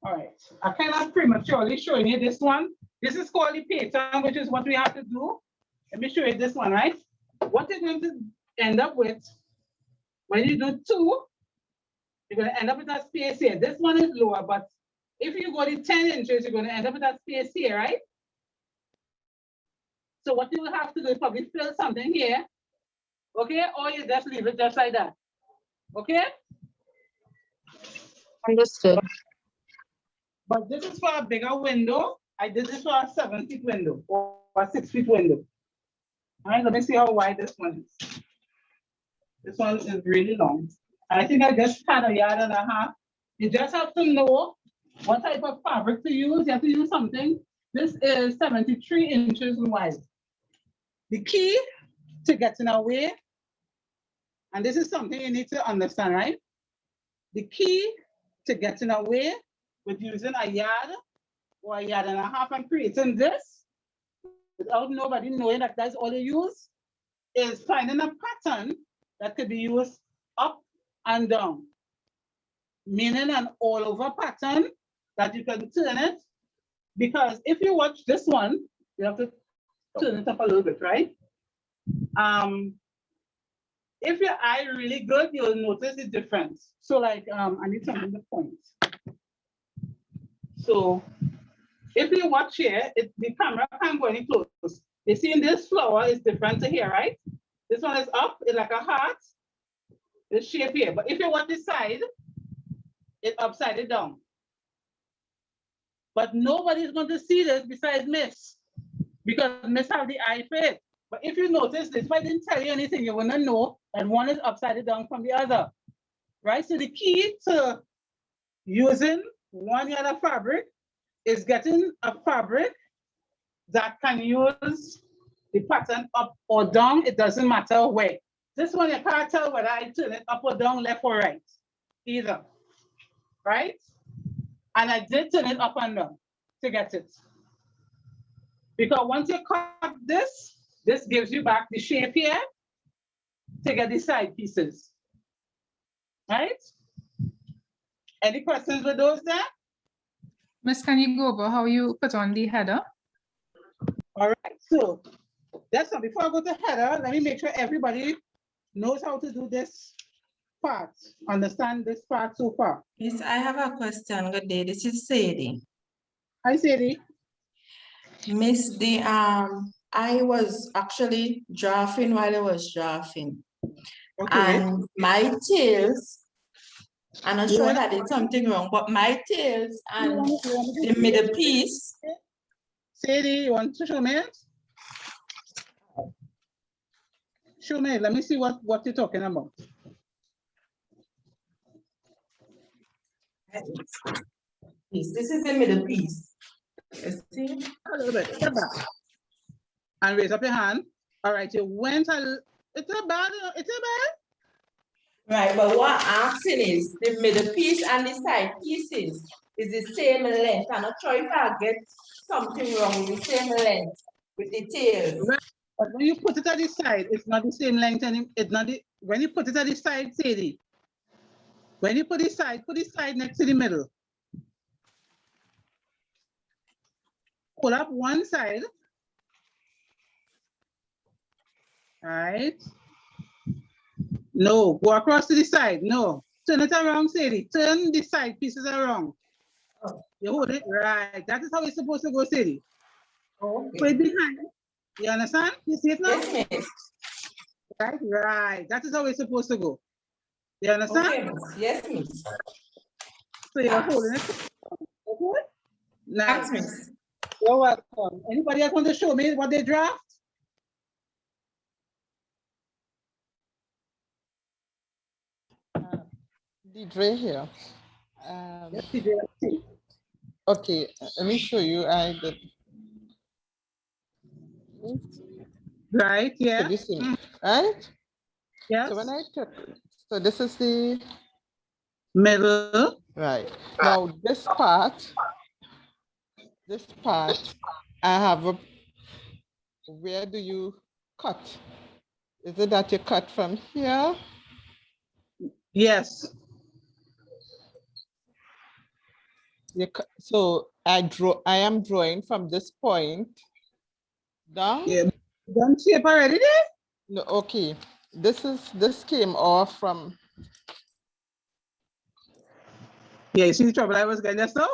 All right. I kind of prematurely showing you this one. This is called the pattern, which is what we have to do. Let me show you this one, right? What you're going to end up with when you do 2, you're going to end up with that space here. This one is lower, but if you go to 10 inches, you're going to end up with that space here, right? So what you will have to do is probably fill something here, okay? Or you just leave it just like that, okay? Understood. But this is for a bigger window. I did this for a 7-foot window or a 6-foot window. All right, let me see how wide this one is. This one is really long. I think I just had 1.5 yards. You just have to know what type of fabric to use. You have to use something. This is 73 inches wide. The key to getting away, and this is something you need to understand, right? The key to getting away with using 1 yard or 1.5 yards and creating this without nobody knowing that that's all you use, is finding a pattern that could be used up and down. Meaning an all over pattern that you can turn it. Because if you watch this one, you have to turn it up a little bit, right? If your eye really good, you'll notice the difference. So like, I need something to point. So if you watch here, the camera can't go any close. You see in this flower is different to here, right? This one is up, it's like a heart. The shape here. But if you watch this side, it's upside it down. But nobody's going to see this besides Miss, because Miss have the eye for it. But if you notice this, if I didn't tell you anything, you wouldn't know that one is upside down from the other, right? So the key to using one yard of fabric is getting a fabric that can use the pattern up or down. It doesn't matter where. This one, you can't tell whether I turn it up or down, left or right, either, right? And I did turn it up and down to get it. Because once you cut this, this gives you back the shape here to get the side pieces, right? Any questions with those there? Miss, can you go over how you put on the header? All right, so that's all. Before I go to header, let me make sure everybody knows how to do this part, understand this part so far. Yes, I have a question. Good day. This is Sadie. Hi, Sadie. Miss, I was actually drafting while I was drafting. Okay. And my tails, I'm not sure that there's something wrong, but my tails and the middle piece. Sadie, you want to show me it? Show me, let me see what you're talking about. This is the middle piece. You see? A little bit, step back. And raise up your hand. All right, you went it's a bad, Right, but what I'm asking is the middle piece and the side pieces is the same length. I'm not sure if I get something wrong with the same length with the tails. Right. But when you put it at the side, it's not the same length, and it's not the, when you put it at the side, Sadie, when you put the side next to the middle. Pull up one side. All right. No, go across to the side. No, turn it around, Sadie. Turn the side pieces around. You hold it right. That is how it's supposed to go, Sadie. Okay. Put it behind. You understand? You see it now? Yes, miss. Right, right. That is how it's supposed to go. You understand? Okay, miss. Yes, miss. So you're holding it. Okay? Nice. Thanks, miss. You're welcome. Anybody else want to show me what they draft? Deidre here. Yes, Deidre. Okay, let me show you. I did. Right, yeah. So this thing, right? Yes. So when I took, so this is the middle. Right. Now this part, I have a, where do you cut? Is it that you cut from here? Yes. So I am drawing from this point down. Yeah. Done shape already there? No, okay. This came off from. Yeah, you see the trouble I was getting just now?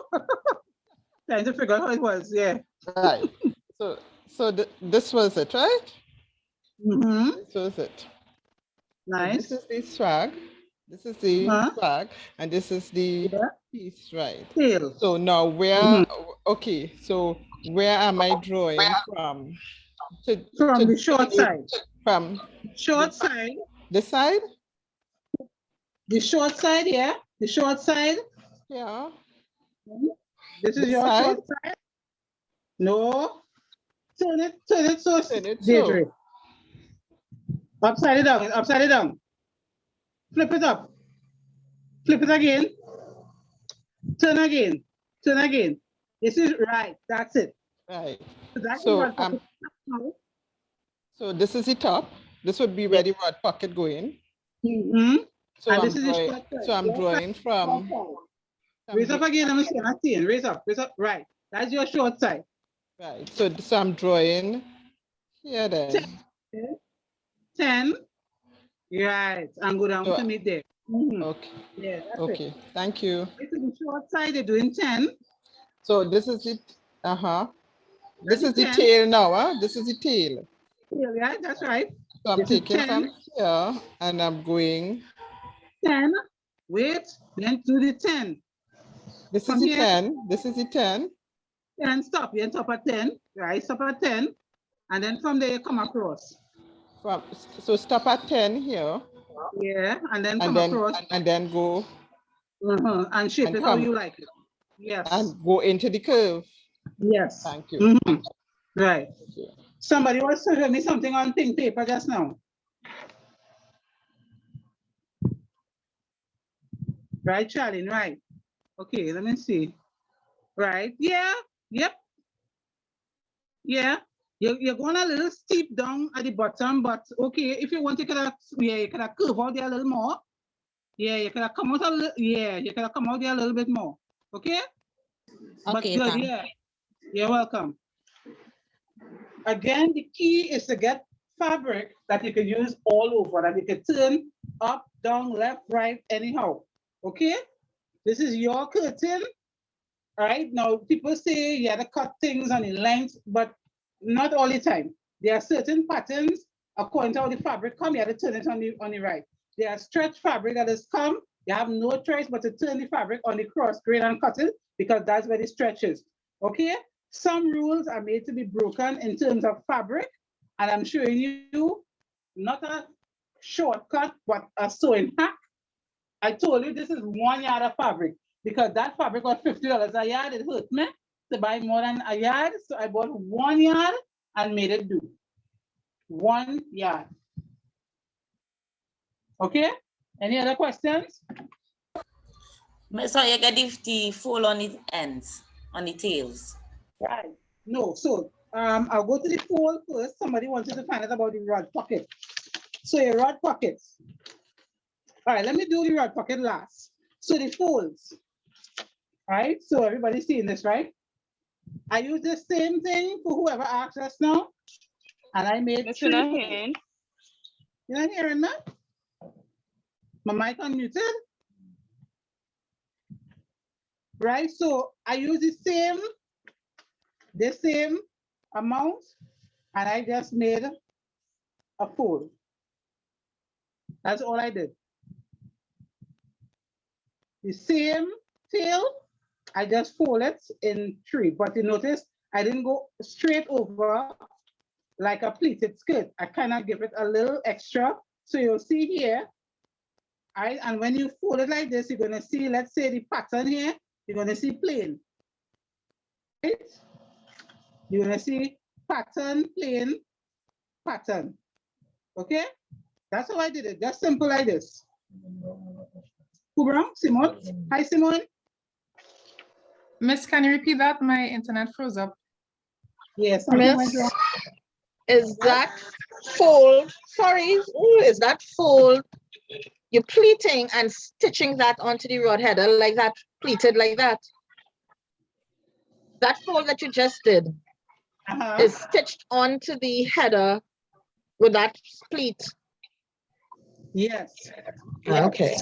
Trying to figure out how it was, yeah. Right. So this was it, right? Mm-hmm. This was it. Nice. So this is the swag. This is the swag, and this is the piece, right? Tail. So now where? Okay. So where am I drawing from? From the short side. From short side. This side? The short side, yeah. The short side. Yeah. This is This your side? short side. No. Turn it so. Turn it Deirdre. so. Upside it down. Upside it down. Flip it up. Flip it again. Turn again. Turn again. This is right. That's it. Right. That's So So this is the top. This would be where the rod pocket going. So And I'm this is the drawing. short side. So I'm Your drawing side, from. short side. Raise up again. Let me see. I'm not seeing. Raise up. Raise up. Right. That's your short side. Right. So I'm drawing here then. 10. Right. And go down So- to meet there. Okay. Yeah, that's Okay. it. Thank you. This is the short side. They're doing 10. So this is it. This is the 10. tail now. This is the tail. Yeah, that's right. So I'm This is taking 10. from here and I'm going. 10. Wait. Then do the 10. This From is the here. 10. This is the 10. 10. Stop. You stop at 10. Right. Stop at 10. And then from there you come across. So stop at 10 here. Yeah. And then come across. And then go. And shape and it how come. you like it. Yes. And go into the curve. Yes. Thank you. Right. Somebody was showing me something on pink paper just now. Right, Charlie, right. Okay, let me see. Right, yeah, yep. Yeah, you're going a little steep down at the bottom, but okay, if you want to you could have curve out there a little more. Yeah, you could have come out a little, you could have come out there a little bit more. Okay? But Okay, good, thanks. yeah. You're welcome. Again, the key is to get fabric that you can use all over, that you can turn up, down, left, right, anyhow. Okay? This is your curtain. All right. Now, people say you have to cut things on the length, but not all the time. There are certain patterns according to how the fabric come, you have to turn it on the right. There are stretch fabric that has come. You have no choice but to turn the fabric on the cross grain and cut it because that's where the stretch is. Okay? Some rules are made to be broken in terms of fabric, and I'm showing you not a shortcut, but a sewing hack. I told you this is 1 yard of fabric because that fabric was $50 a yard. It hurt me to buy more than a yard, so I bought 1 yard and made it do. 1 yard. Okay? Any other questions? So you get the fold on the ends, on the tails. Right. No, so I'll go to the fold first. Somebody wanted to find out about the rod pocket. So your rod pockets. All right, let me do the rod pocket last. So the folds. All right, so everybody's seeing this, right? I use the same thing for whoever asked us now. And I made Miss three folds. Hand. You're not hearing me? My mic unmuted? Right, so I use the same amount, and I just made a fold. That's all I did. The same tail, I just fold it in 3, but you notice I didn't go straight over like a pleated skirt. I kind of give it a little extra. So you'll see here, and when you fold it like this, you're gonna see, let's say the pattern here, you're gonna see plain. Right? You're gonna see pattern, plain, pattern. Okay? That's how I did it, just simple like this. Who brown? Simone? Hi, Simone. Miss, can you repeat that? My internet froze up. Yes. Miss, is that fold, sorry, is that fold, you're pleating and stitching that onto the rod header like that, pleated like that? That fold that you just did is stitched onto the header with that pleat? Yes. Okay.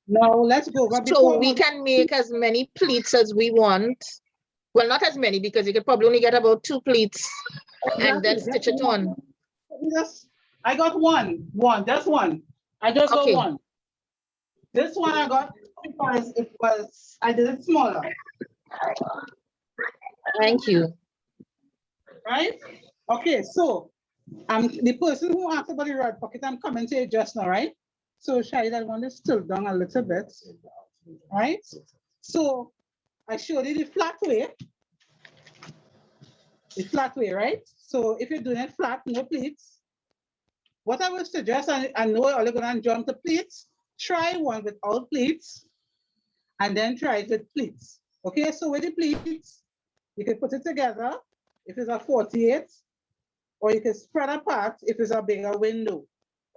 Now let's go. So we can make as many pleats as we want. Well, not as many because you could probably only get about 2 pleats and then stitch it on. I got one, just one. I just got one. This one I got because I did it smaller. Thank you. Right? Okay, so the person who asked about the rod pocket, I'm coming to it just now, right? So Shahid, I want to still down a little bit, right? So I showed you the flat way, right? So if you're doing it flat, no pleats. What I would suggest, I know you're going to jump to pleats, try one without pleats, and then try it with pleats. Okay, so with the pleats, you can put it together. If it's a 48, or you can spread apart if it's a bigger window.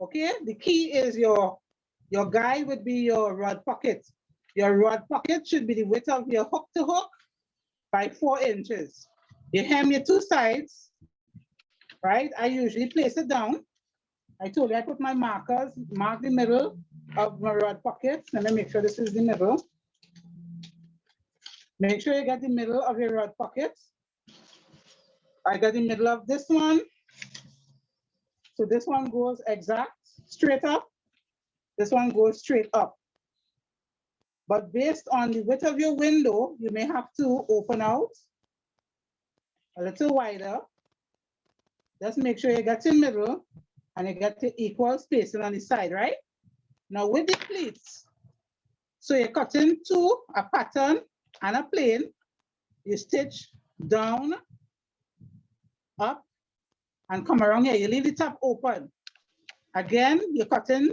Okay, the key is your guide would be your rod pocket. Your rod pocket should be the width of your hook to hook by 4 inches. You hem your 2 sides, right? I usually place it down. I told you I put my markers, mark the middle of my rod pocket. Let me make sure this is the middle. Make sure you get the middle of your rod pocket. I got the middle of this one. So this one goes exact, straight up. This one goes straight up. But based on the width of your window, you may have to open out a little wider. Just make sure you get in middle and you get the equal spacing on the side, right? Now with the pleats, so you're cutting a pattern and a plain. You stitch down, up, and come around here. You leave the top open. Again, you're cutting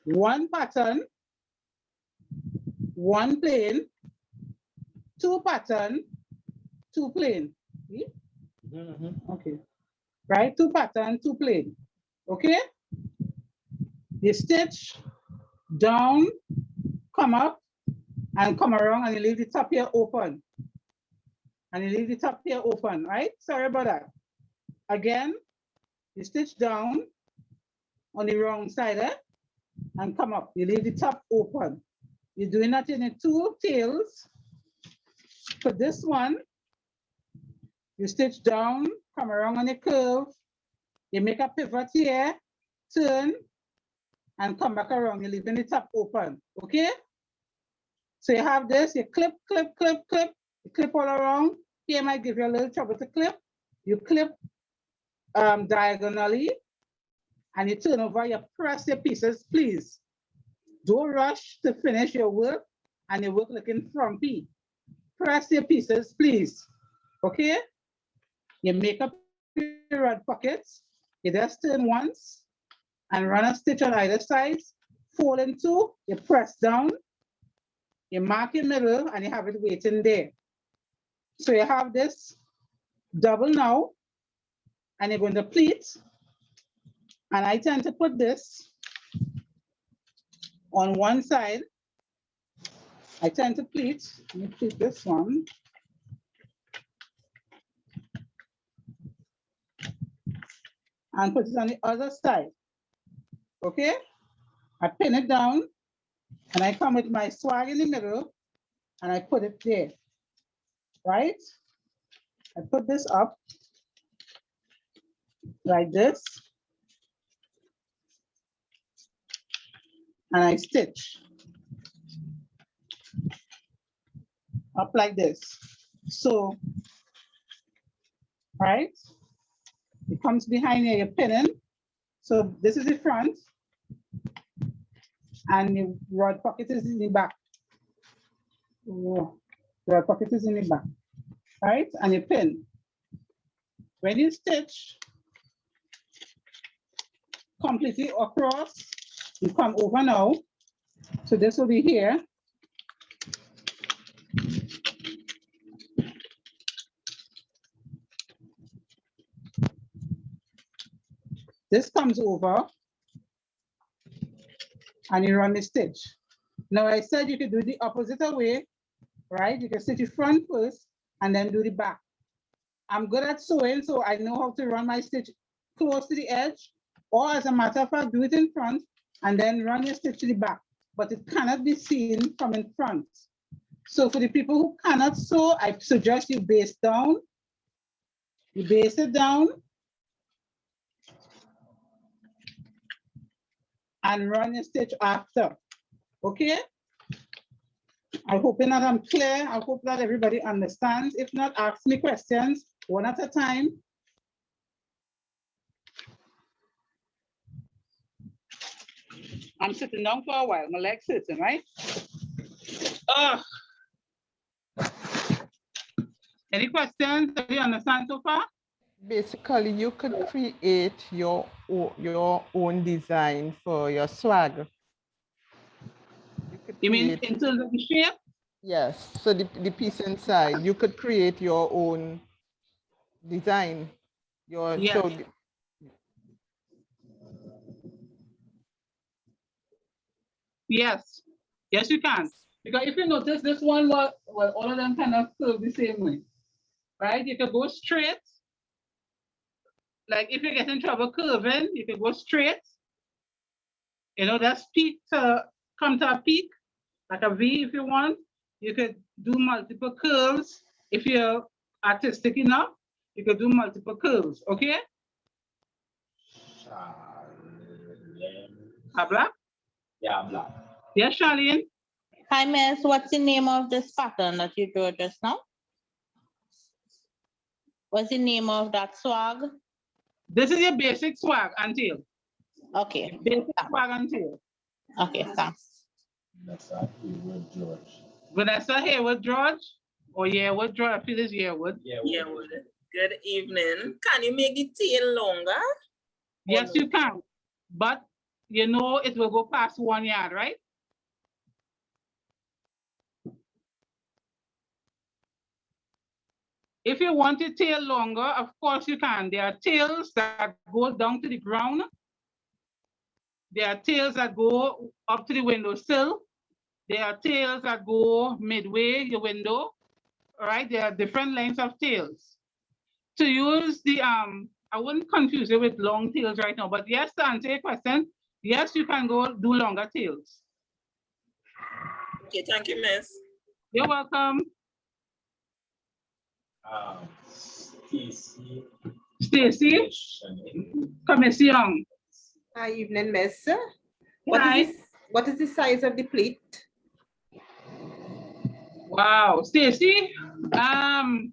1 pattern, 1 plain, 2 pattern, 2 plain. See? Okay. Right, 2 pattern, 2 plain. Okay? You stitch down, come up, and come around, and you leave the top here open. And you leave the top here open, right? Sorry about that. Again, you stitch down on the wrong side, and come up. You leave the top open. You're doing that in the 2 tails. For this one, you stitch down, come around on the curve. You make a pivot here, turn, and come back around. You're leaving the top open, okay? So you have this, you clip, clip, clip, clip. You clip all around. Here might give you a little trouble to clip. You clip diagonally, and you turn over, you press your pieces, please. Don't rush to finish your work and your work looking frumpy. Press your pieces, please. Okay? You make up your rod pockets. You just turn once and run a stitch on either side. Fold in 2, you press down, you mark your middle, and you have it waiting there. So you have this double now, and you're going to pleat. And I tend to put this on one side. I tend to pleat. Let me pleat this one. And put it on the other side. Okay? I pin it down, and I come with my swag in the middle, and I put it there. Right? I put this up like this. And I stitch up like this. So, right? It comes behind here, you're pinning. So this is the front, and the rod pocket is in the back. Oh, the rod pocket is in the back, right? And you pin. When you stitch completely across, you come over now. So this will be here. This comes over and you run the stitch. Now I said you could do the opposite way, right? You can stitch the front first and then do the back. I'm good at sewing, so I know how to run my stitch close to the edge, or as a matter of fact, do it in front and then run your stitch to the back, but it cannot be seen from in front. So for the people who cannot sew, I suggest you base down. You base it down and run your stitch after, okay? I hope that I'm clear. I hope that everybody understands. If not, ask me questions one at a time. I'm sitting down for a while, my leg's sitting, right? Any questions? Do you understand so far? Basically, you could create your own design for your swag. You mean in terms of the shape? Yes, so the piece inside, you could create your own design. Your Yeah. so Yes, yes, you can. Because if you notice, this one was, well, all of them kind of curve the same way, right? You could go straight. Like if you get in trouble curving, you could go straight. You know, that's peak to come to a peak, like a V if you want. You could do multiple curves. If you're artistic enough, you could do multiple curves, okay? Habla? Yeah, I'm black. Yes, Charlene? Hi, Miss. What's the name of this pattern that you drew just now? What's the name of that swag? This is your basic swag and tail. Okay. Basic swag and tail. Okay, thanks. That's Haywood George. Vanessa Haywood George? Or Yearwood George? I feel it's Yearwood. Yearwood. Good evening. Can you make the tail longer? Yes, you can. But you know it will go past 1 yard, right? If you want your tail longer, of course you can. There are tails that go down to the ground. There are tails that go up to the windowsill. There are tails that go midway your window. All right, there are different lengths of tails. To use the, I wouldn't confuse it with long tails right now, but yes, to answer your question, yes, you can go do longer tails. Okay, thank you, Miss. You're welcome. Stacy, Commission. Hi, evening, Miss. Hi. What is the size of the pleat? Wow, Stacy, the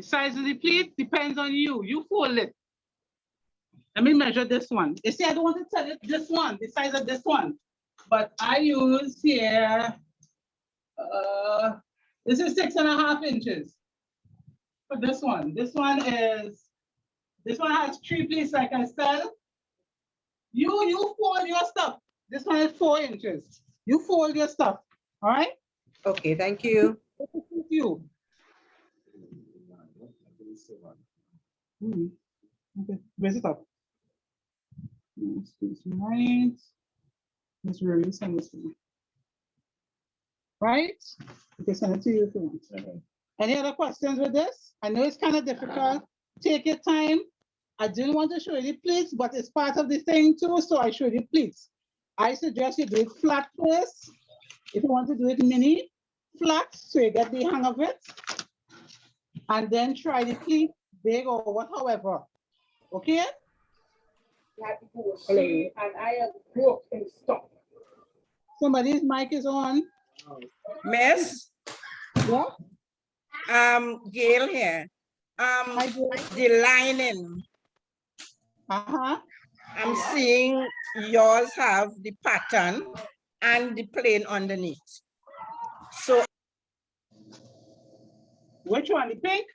size of the pleat depends on you. You fold it. Let me measure this one. You see, I don't want to tell you this one, the size of this one, but I use here, this is 6.5 inches for this one. This one has 3 pleats, like I said. You fold your stuff. This one is 4 inches. You fold your stuff, all right? Okay, thank you. Thank you. Okay, raise it up. Right. Let's release and listen. Right? You can send it to you if you want. Any other questions with this? I know it's kind of difficult. Take your time. I didn't want to show you the pleats, but it's part of the thing too, so I showed you pleats. I suggest you do it flat first. If you want to do it mini, flat, so you get the hang of it. And then try the pleat, big or what, however. Okay? And I am broke and stop. Somebody's mic is on. Miss? What? Gail here. The lining. I'm seeing yours have the pattern and the plain underneath. So which one? The pink?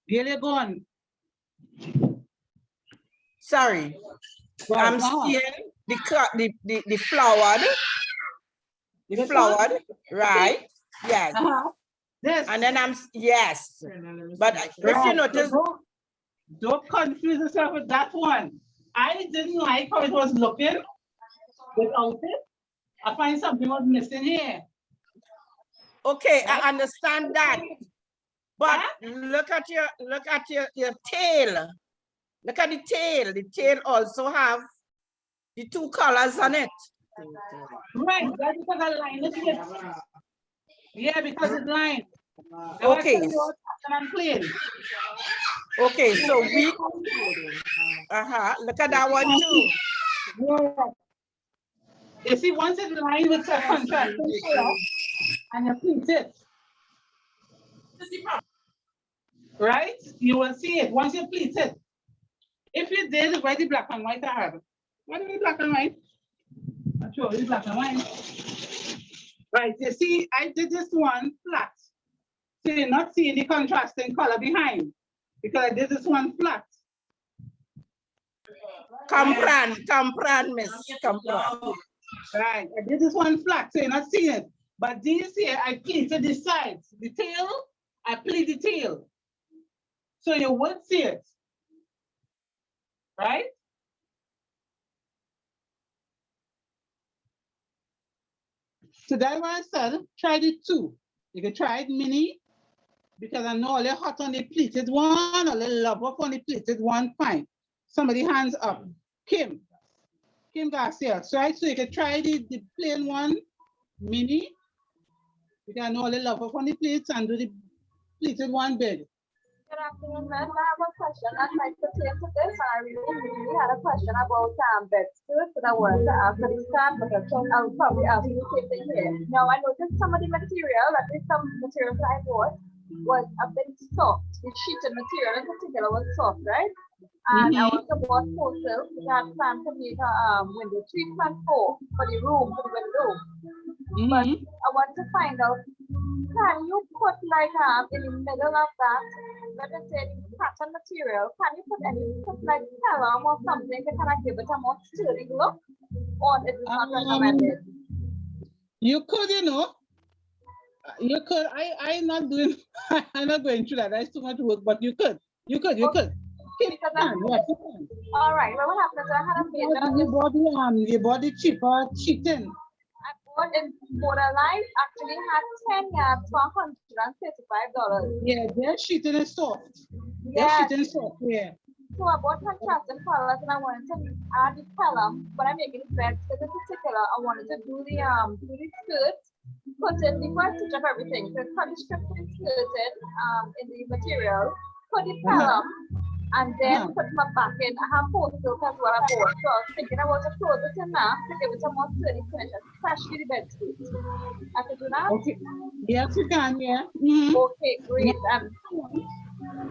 Gail, you're gone. sorry. Right, I'm seeing the flowered. The flowered, right? Yes. This. And then yes. But if you notice, don't confuse yourself with that one. I didn't like how it was looking without it. I find something was missing here. Okay, I understand that. But look at your tail. Look at the tail. The tail also have the 2 colors on it. Right, that's because I line it. Yeah, because it's lined. Okay. Clean. Okay, so we look at that one too. Yeah. You see, once it's lined with a contrasting color, and you pleat it, right? You will see it once you pleat it. If you did, where the black and white I have? What is the black and white? I'm sure it's black and white. Right, you see, I did this one flat. So you're not seeing the contrasting color behind, because I did this one flat. Compran, miss. Compran. Right, I did this one flat, so you're not seeing it. But these here, I pleated the sides. The tail, I pleat the tail. So you won't see it. Right? So that's why I said try the two. You can try it mini, because I know all you're hot on the pleated one, or a little love up on the pleated one, fine. Somebody hands up. Kim Garcia. Right? So you can try the plain one, mini. You can know all the love up on the plates and do the pleated one big. Good afternoon, ma'am. I have a question that might pertain to this. I really had a question about bed skirts that I wanted to ask at the start, but I'll probably ask you the same thing here. Now, I noticed some of the material, at least some materials I bought, was a bit soft. The sheeted material in particular was soft, right? And I also bought posters that plan to make a window treatment for the room, for the window. But I want to find out, can you put like in the middle of that, let me say pattern material, can you put like column or something to kind of give it a more sturdy look? Or is it not recommended? You could, you know. You could. I'm not doing. I'm not going through that. That's too much work. But you could. You could. Because all right. Well, what happened is I had a major. Your body cheaper cheating. I bought in Borderline actually had 10 yards for $135. Yeah, their sheeting is soft. Yeah. Their sheeting is soft. Yeah. So I bought contrasting colors and I wanted to add the color, but I'm making it red because in particular I wanted to do the skirt, put in the first stitch of everything. So cut the strip for the skirt in the material, put the color, and then put my back in. I have posters as what I bought. So I was thinking I was to close it enough to give it a more sturdy finish, especially the bed skirt. I could do that? Okay. Yes, you can, yeah. Okay, great.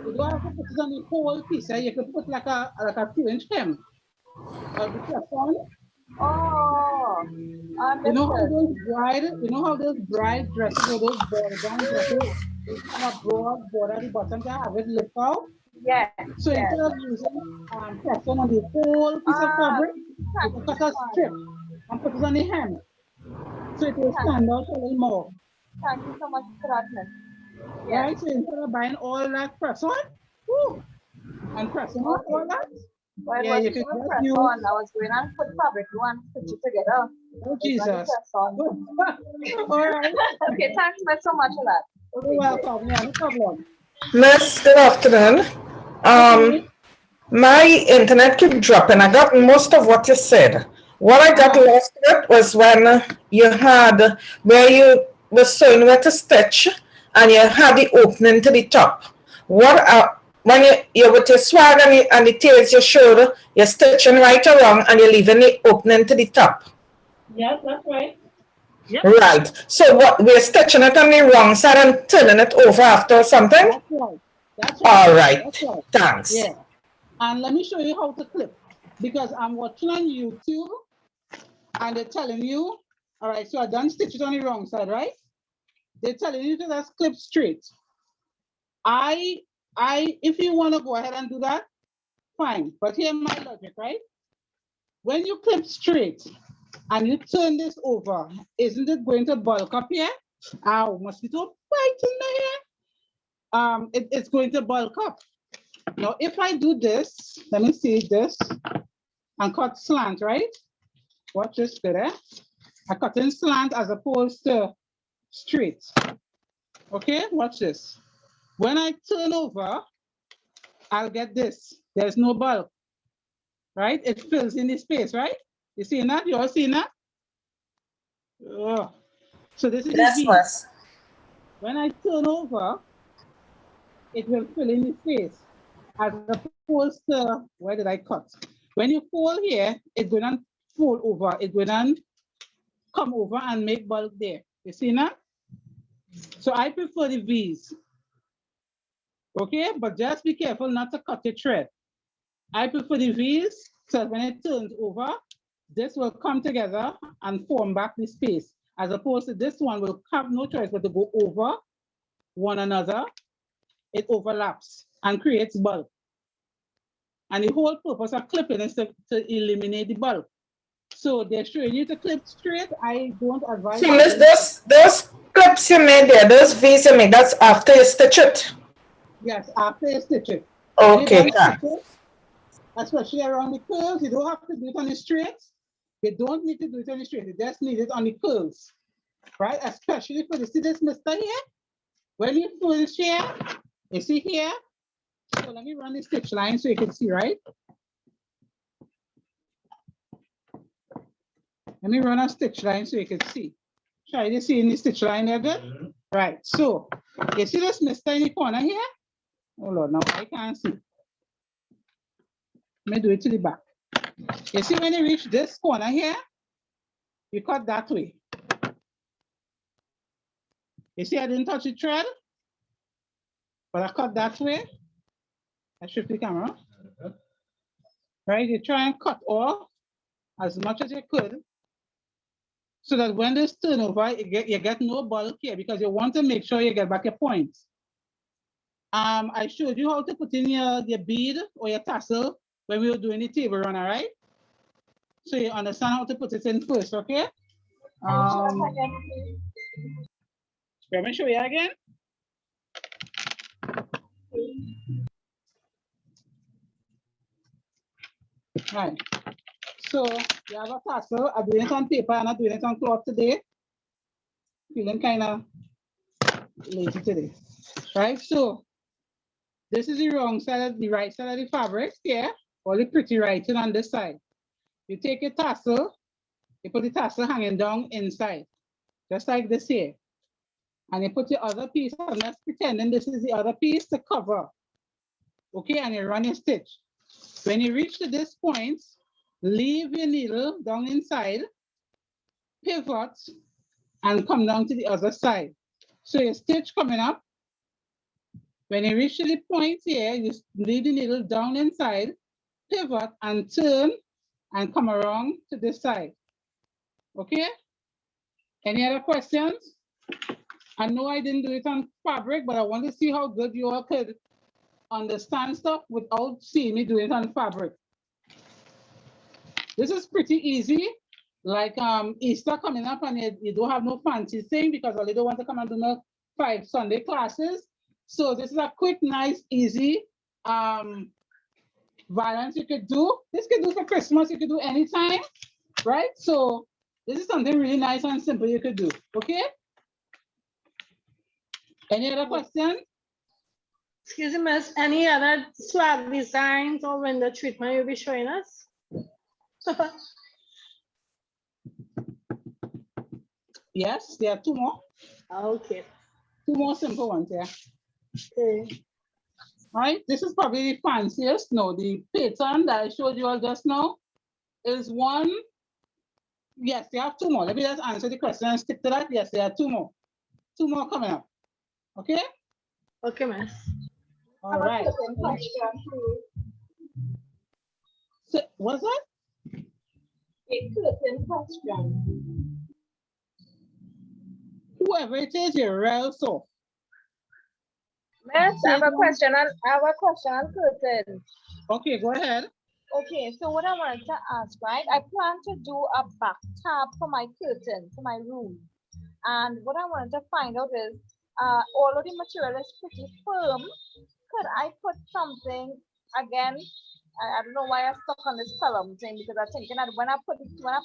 You don't have to put it on the whole piece. You can put like a 2-inch hem. Oh, you know how those bride dresses or those border dresses have a broad border at the bottom to have it lift out? Yeah. So instead of using press on the whole piece of fabric, you can cut a strip and put it on the hem. So it will stand out a little more. Thank you so much for that, miss. Right, so instead of buying all that press on, and pressing on all that, well, yeah, you can press on. I was going on put fabric and stitch it together. Oh, Jesus. All right. Okay, thanks so much for that. You're welcome. Yeah, no problem. Miss, good afternoon. My internet kept dropping. I got most of what you said. What I got lost with was when you had where you were sewing where to stitch and you had the opening to the top. What when you with your swag and the tails you showed, you're stitching right or wrong and you're leaving the opening to the top. Yes, that's right. Yep. Right. So what we're stitching it on the wrong side and turning it over after something? That's right. That's right. All right. That's right. Thanks. Yeah. And let me show you how to clip, because I'm watching on YouTube and they're telling you, all right, so I done stitch it on the wrong side, right? They're telling you to just clip straight. If you want to go ahead and do that, fine. But here's my logic, right? When you clip straight and you turn this over, isn't it going to bulk up here? Ow, mosquito bite in the hair. It's going to bulk up. Now, if I do this, let me see this, and cut slant, right? Watch this better. I cut in slant as opposed to straight. Okay, watch this. When I turn over, I'll get this. There's no bulk, right? It fills in the space, right? You see that? You all see that? Oh. So this is the V. When I turn over, it will fill in the space. As opposed to, where did I cut? When you fold here, it's going to fold over. It's going to come over and make bulk there. You see that? So I prefer the V's. Okay, but just be careful not to cut your thread. I prefer the V's, so when it turns over, this will come together and form back the space, as opposed to this one will have no choice but to go over one another. It overlaps and creates bulk. And the whole purpose of clipping is to eliminate the bulk. So they're showing you to clip straight. I don't advise. So those clips you made there, those V's you made, that's after you stitch it? Yes, after you stitch it. Okay, When you done stitch it, especially around the curves, you don't have to do it on the straights. You don't need to do it on the straight. You just need it on the curves, right? Especially for the, see this mister here? When you finish here, you see here? So let me run the stitch line so you can see, right? Let me run a stitch line so you can see. Try to see in the stitch line there, good? Right, so you see this mister in the corner here? Oh Lord, now I can't see. Let me do it to the back. You see when you reach this corner here, you cut that way. You see I didn't touch the thread, but I cut that way. I shift the camera. Right, you try and cut off as much as you could so that when this turn over, you get no bulk here because you want to make sure you get back your points. I showed you how to put in your bead or your tassel when we were doing the table run, all right? So you understand how to put it in first, okay? Let me show you again. Right. So you have a tassel. I'm doing it on paper and I'm doing it on cloth today. Feeling kind of lazy today. Right? So this is the wrong side, the right side of the fabric here, or the pretty writing on this side. You take a tassel, you put the tassel hanging down inside, just like this here. And you put the other piece, I'm just pretending this is the other piece to cover. Okay, and you run your stitch. When you reach to this point, leave your needle down inside, pivot, and come down to the other side. So your stitch coming up. When you reach to the point here, you leave the needle down inside, pivot, and turn, and come around to this side. Okay? Any other questions? I know I didn't do it on fabric, but I want to see how good you all could understand stuff without seeing me do it on fabric. This is pretty easy. Like Easter coming up and you don't have no fancy thing because all you don't want to come and do no 5 Sunday classes. So this is a quick, nice, easy balance you could do. This could do for Christmas, you could do anytime, right? So this is something really nice and simple you could do, okay? Any other questions? Excuse me, miss, any other swag designs or window treatment you'll be showing us? Yes, there are 2 more. Okay. 2 more simple ones, yeah. Okay. All right, this is probably the fanciest. No, the pattern that I showed you all just now is one. Yes, they have 2 more. Let me just answer the question and stick to that. Yes, there are 2 more. 2 more coming up. Okay? Okay, miss. All right. So, what's that? A curtain question. Whoever it is, you're real soft. Miss, I have a question on curtains. Okay, go ahead. Okay, so what I wanted to ask, right? I plan to do a back tab for my curtain, for my room. And what I wanted to find out is, although the material is pretty firm, could I put something, again, I don't know why I stuck on this column thing, because I'm thinking that when I put it back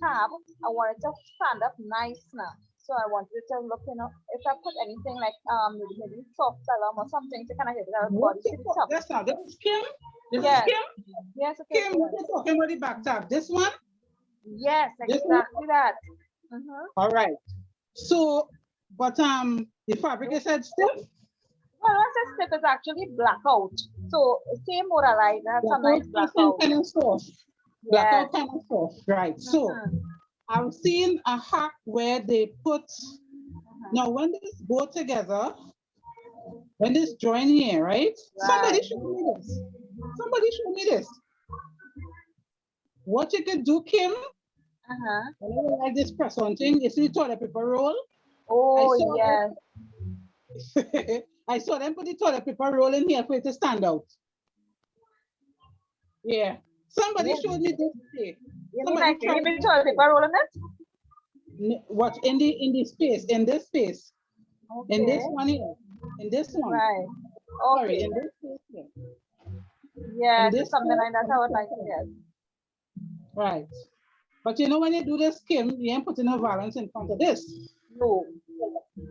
tab, I want it to stand up nice now. So I wanted it to look, you know, if I put anything like maybe soft column or something to kind of hit it out body. That's not, this is Kim? This Yes. is Kim? Yes, okay. Kim, what are you talking about the back tab? This one? Yes, This exactly one? that. All right. So, but the fabric is said stiff? Well, once it's stiff, it's actually blackout. So same what I like. That's a nice blackout. Kind of soft. Blackout kind of soft, right? So I've seen a hack where they put. Now, when this go together, when this join here, right? Somebody show me this. Somebody show me this. What you could do, Kim? Like this press on thing. You see the toilet paper roll? Oh, yes. I saw them put the toilet paper roll in here for it to stand out. Yeah. Somebody showed me this today. You mean like toilet paper roll in it? What in this space, in this space, in this one here, in this one. Right. Sorry, Okay. in this space here. Yeah, In so this something space, like that I would like to get. right. But you know when you do the skim, you ain't putting a valance in front of this. No.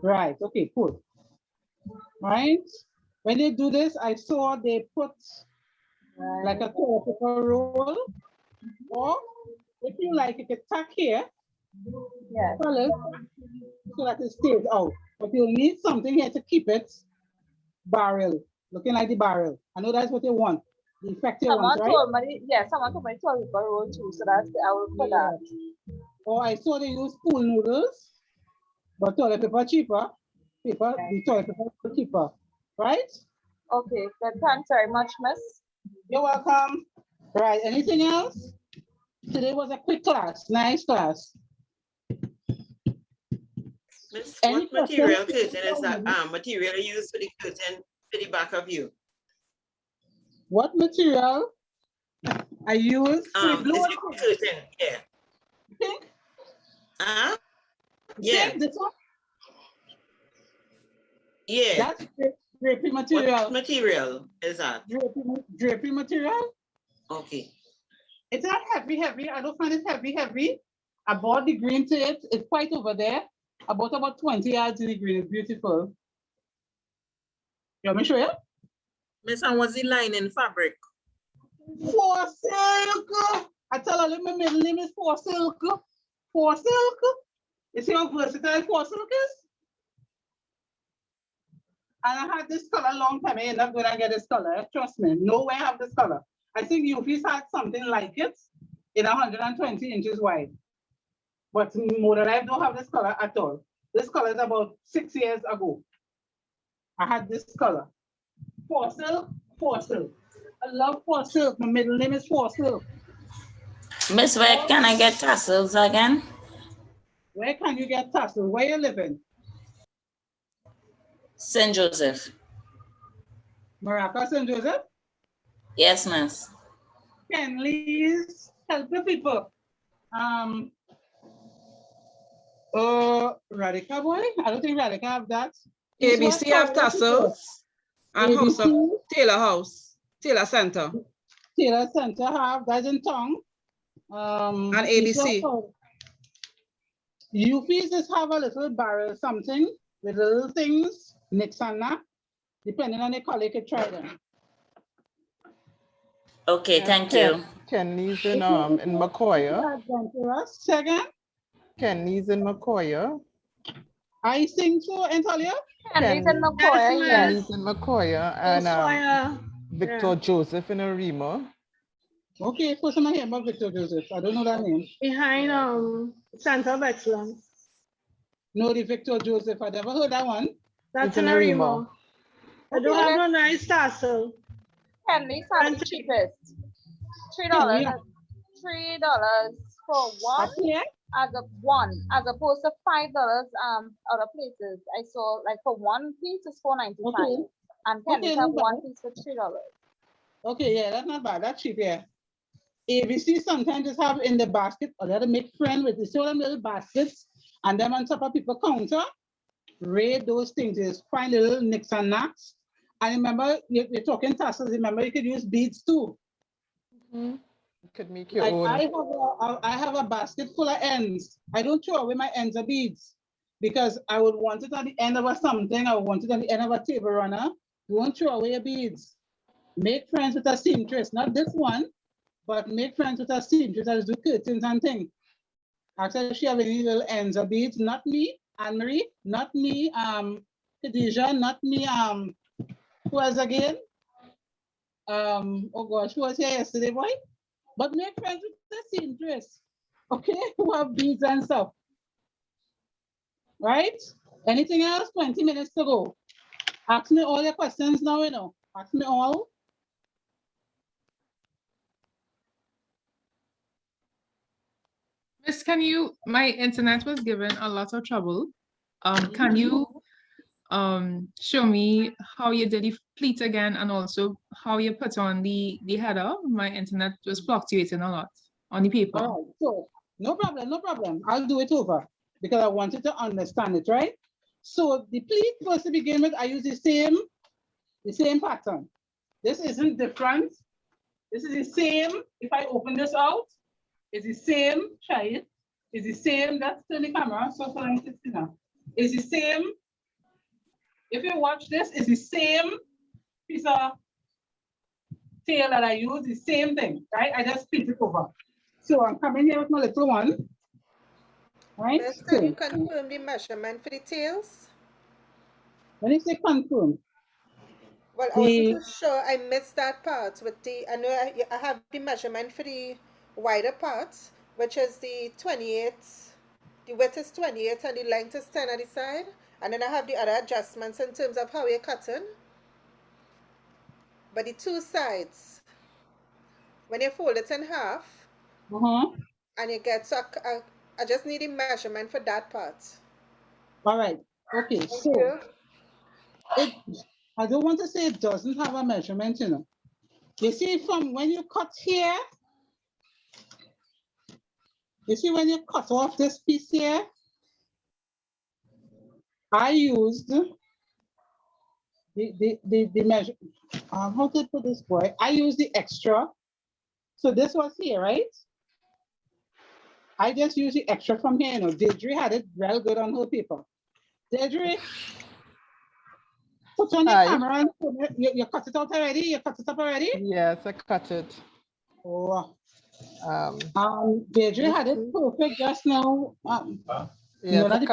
Right. Okay. Cool. Right. When they do this, I saw they put like a toilet paper roll, or if you like, you can tuck here. Yeah. So that it stays out. But you'll need something here to keep it barrel, looking like the barrel. I know that's what you want. The effect you want, Someone right? told me, yeah, someone told me to roll too, so that's I will put that. Or I saw they use pool noodles, but toilet paper cheaper. The toilet paper cheaper, right? Okay, good. Thanks very much, miss. You're welcome. Right, anything else? Today was a quick class, nice class. Miss, Any what material questions? curtain is that material used for the curtain for the back of you? What material I use? Is your curtain, yeah. Pink? Yeah. Pink, this one? Yeah. That's drapery material. What material is that? Drapery material. Okay. It's not heavy. I don't find it heavy. I bought the green to it. It's quite over there. I bought about 20 yards in the green. It's beautiful. You want me to show you? Miss, and what's the lining fabric? For silk. I tell her my middle name is For Silk. For Silk. You see how versatile For Silk is? And I had this color a long time. I ended up going to get this color. Trust me, nowhere have this color. I think Yufi's had something like it in 120 inches wide. But Modern Life don't have this color at all. This color is about 6 years ago. I had this color. For Silk, For Silk. I love For Silk. My middle name is For Silk. Miss, where can I get tassels again? Where can you get tassels? Where you living? St. Joseph. Maraca, St. Joseph? Yes, miss. Kenley's help the people. Radica boy? I don't think Radica have that. ABC have tassels and House of Taylor House, Taylor Center. Taylor Center have, that's in town. And ABC. UPs just have a little barrel something with little things, mix and that. Depending on the color, you can try them. Okay, thank you. Kenny's in McCoy. Second? Kenny's in McCoy. I think so, Antalia? Kenny's in McCoy, yes. Kenny's in McCoy and Victor Joseph in Arima. Okay, first time I hear about Victor Joseph. I don't know that name. Behind Center of Excellence. No, the Victor Joseph. I never heard that one. That's in Arima. I don't have no nice tassel. Kenny's are the cheapest. $3. $3 for one. As opposed to $5 other places. I saw like for one piece is $4.95. Okay. And Kenny's have one piece for $3. Okay, yeah, that's not bad. That's cheap, yeah. ABC sometimes just have in the basket, or let them make friends with the sort of little baskets, and then on top of people counter, raid those things. Just find little nicks and knacks. And remember, you're talking tassels. Remember, you could use beads too. You could make your Like own. I have a basket full of ends. I don't throw away my ends of beads because I would want it at the end of a something. I would want it at the end of a table runner. Don't throw away your beads. Make friends with a seamstress, not this one, but make friends with a seamstress that do curtains and things. Actually, she have any little ends of beads. Not me, Anne-Marie, not me, Khadija, not me, who else again? Oh gosh, who was here yesterday, boy? But make friends with the seamstress, okay? Who have beads and stuff. Right? Anything else? 20 minutes to go. Ask me all your questions now, you know. Ask me all. Miss, can you, my internet was given a lot of trouble. Can you show me how you did the pleat again and also how you put on the header? My internet was fluctuating a lot on the paper. All right, so no problem. I'll do it over. because I wanted to understand it, right? So the pleat first to begin with, I use the same pattern. This isn't different. This is the same. If I open this out, it's the same. Try it. It's the same. That's turn the camera. So it's the same. If you watch this, it's the same piece of tail that I use. The same thing, right? I just split it over. So I'm coming here with my little one. Right? Miss, can you confirm the measurement for the tails? When you say confirm, well, I wasn't too sure. I missed that part with the, I know I have the measurement for the wider part, which is the 28, the width is 28 and the length is 10 at the side. And then I have the other adjustments in terms of how you're cutting. But the two sides, when you fold it in half, and you get, so I just need a measurement for that part. All right. Okay. So I don't want to say it doesn't have a measurement, you know. You see, from when you cut here, you see when you cut off this piece here, I used the measure. How to put this, boy? I used the extra. So this was here, right? I just used the extra from here. You know, Deirdre had it well good on her paper. Deirdre, put on the camera and you cut it out already? You cut it up already? Yes, I cut it. Oh. Deirdre had it perfect just now. Yes, no, I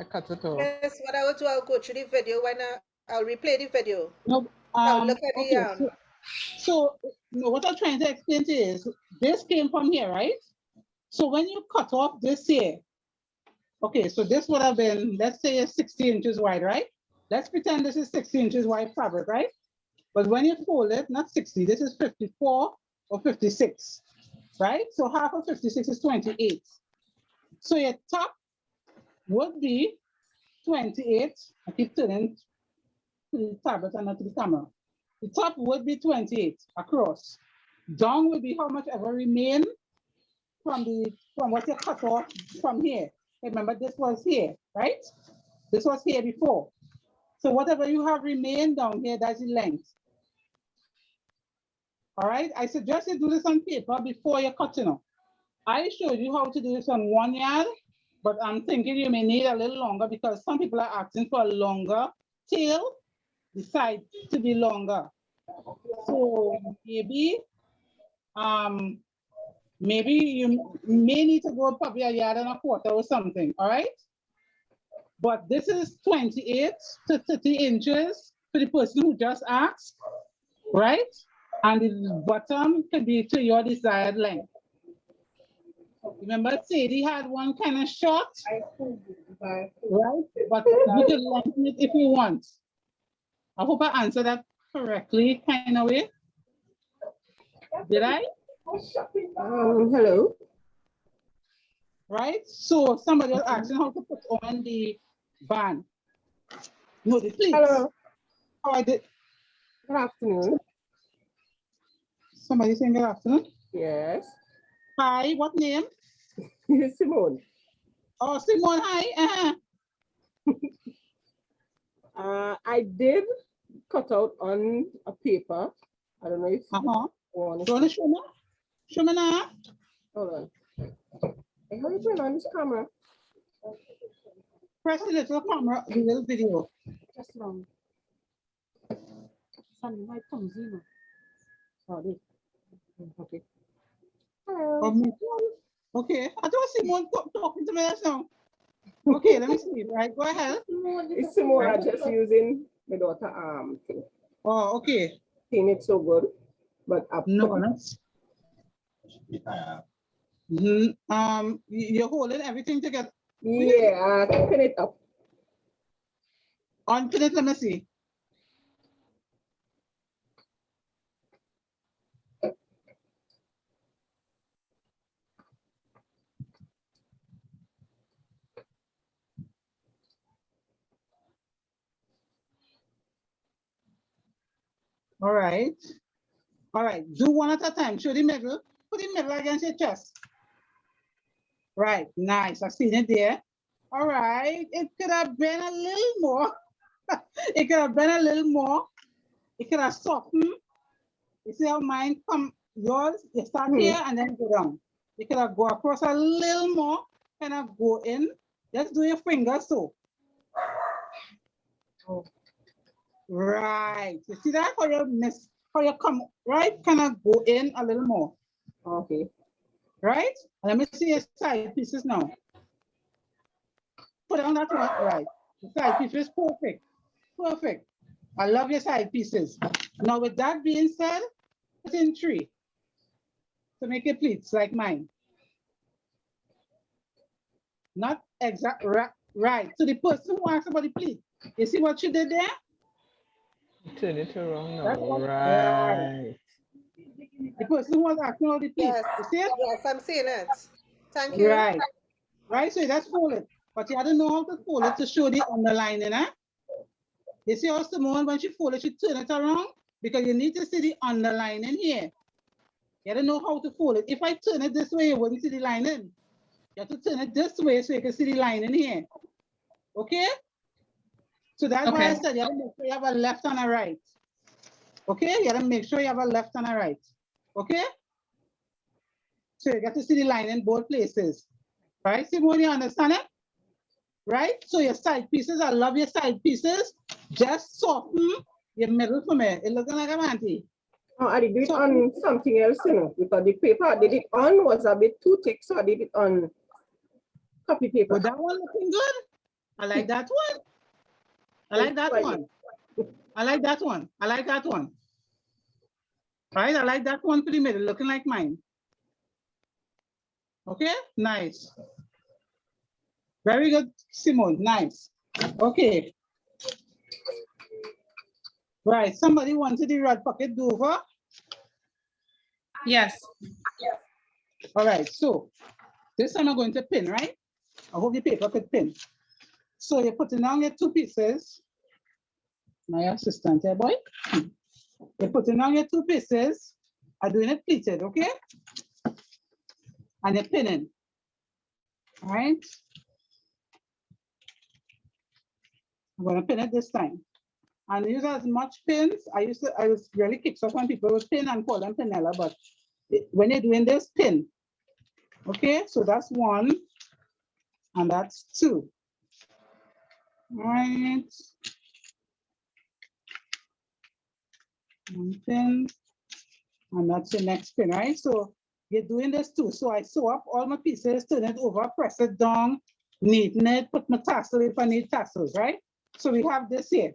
cut it off. Yes, what I will do, I'll go through the video when I'll replay the video. No, now look at okay, the so what I'm trying to explain to you is this came from here, right? So when you cut off this here, okay, so this would have been, let's say, 60 inches wide, right? Let's pretend this is 60 inches wide fabric, right? But when you fold it, not 60, this is 54 or 56, right? So half of 56 is 28. So your top would be 28. I keep turning to the tablet and not to the camera. The top would be 28 across. Down would be how much ever remain from what you cut off from here. Remember, this was here, right? This was here before. So whatever you have remained down here, that's the length. All right, I suggest you do this on paper before you cut, you know. I showed you how to do this on 1 yard, but I'm thinking you may need a little longer because some people are asking for a longer tail, the side to be longer. So maybe you may need to go probably 1.25 yards or something, all right? But this is 28 to 30 inches for the person who just asked, right? And the bottom could be to your desired length. Remember, Sadie had one kind of short, right? But you can lengthen it if you want. I hope I answered that correctly, kind of way. Did I? Hello. Right? So somebody was asking how to put on the band. No, the pleats. Hello. How I did. Good afternoon. Somebody saying good afternoon? Yes. Hi, what name? Simone. Oh, Simone, hi. I did cut out on a paper. I don't know if you want to show me? Show me now. Hold on. How do you turn on this camera? Press the little camera, the little video. Just long. Sunny, my thumbs in. Sorry. Okay. Hello. Okay, I don't see Simone talking to me now. Okay, let me see. Right, go ahead. It's Simone. I'm just using my daughter thing. Oh, okay. Think it's so good, but you're holding everything together. Yeah, pin it up. Unpin it, let me see. All right. All right. Do one at a time. Show the middle. Put the middle against your chest. Right, nice. I've seen it there. All right, it could have been a little more. It could have been a little more. It could have softened. You see how mine come, yours, you start here and then go down. You could have go across a little more, kind of go in. Just do your finger so. Right. You see that? How you miss, how you come, right? Kind of go in a little more. Okay. Right? Let me see your side pieces now. Put on that one. Right. The side pieces, perfect. Perfect. I love your side pieces. Now, with that being said, put in 3 to make it pleats like mine. Not exact, right. So the person who asked about the pleat, you see what you did there? Turn it around now. That's what, Right. The person who was asking about the pleat, Yes, you see it? yes, I'm seeing it. Thank you. Right. Right, so that's fold it. But you have to know how to fold it to show the underlining, eh? You see how Simone, when she fold it, she turn it around? Because you need to see the underlining here. You have to know how to fold it. If I turn it this way, you wouldn't see the lining. You have to turn it this way so you can see the lining here. Okay? So that's why I said you have to make sure you have a left and a right. Okay? You have to make sure you have a left and a right. Okay? So you get to see the line in both places. Right, Simone, you understand it? Right? So your side pieces, I love your side pieces. Just soften your middle for me. It looking like a manty. Oh, I did it on something else, you know, because the paper I did it on was a bit too thick, so I did it on copy paper. But that one looking good. I like that one. I like that one. I like that one. I like that one. Right? I like that one for the middle, looking like mine. Okay, nice. Very good, Simone, nice. Okay. Right, somebody wanted the red pocket Dover? Yes. All right, so this I'm going to pin, right? I hope the paper could pin. So you're putting down your 2 pieces. My assistant here, boy. You're putting down your 2 pieces. I'm doing it pleated, okay? And you're pinning. All right. I'm gonna pin it this time. And use as much pins. I was really kicked off when people would pin and call them pinella, but when you're doing this, pin. Okay, so that's 1 and that's 2. All right. 1 pin, and that's the next pin, right? So you're doing this too. So I sew up all my pieces, turn it over, press it down, neaten it, put my tassel if I need tassels, right? So we have this here,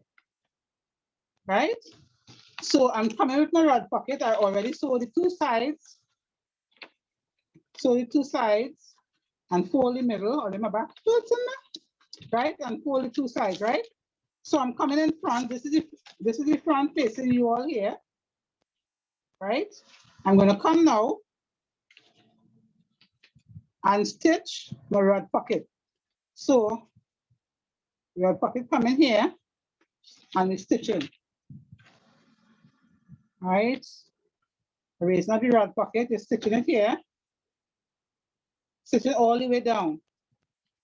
right? So I'm coming with my rod pocket. I already sewed the 2 sides. Sew the 2 sides and fold the middle, or in my back, right? And fold the 2 sides, right? So I'm coming in front. This is the front facing you all here, right? I'm gonna come now and stitch my rod pocket. So rod pocket come in here and we stitch in. All right. Raising up the rod pocket, you're stitching it here. Stitch it all the way down.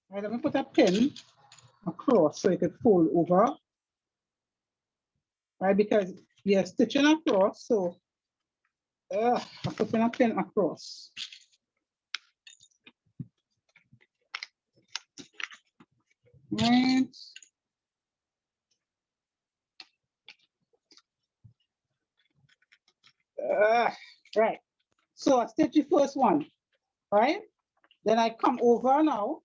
All right, let me put a pin across so it could fold over. Right, because you're stitching across, so I'm putting a pin across. Right. Right. So I stitch the first one, right? Then I come over now.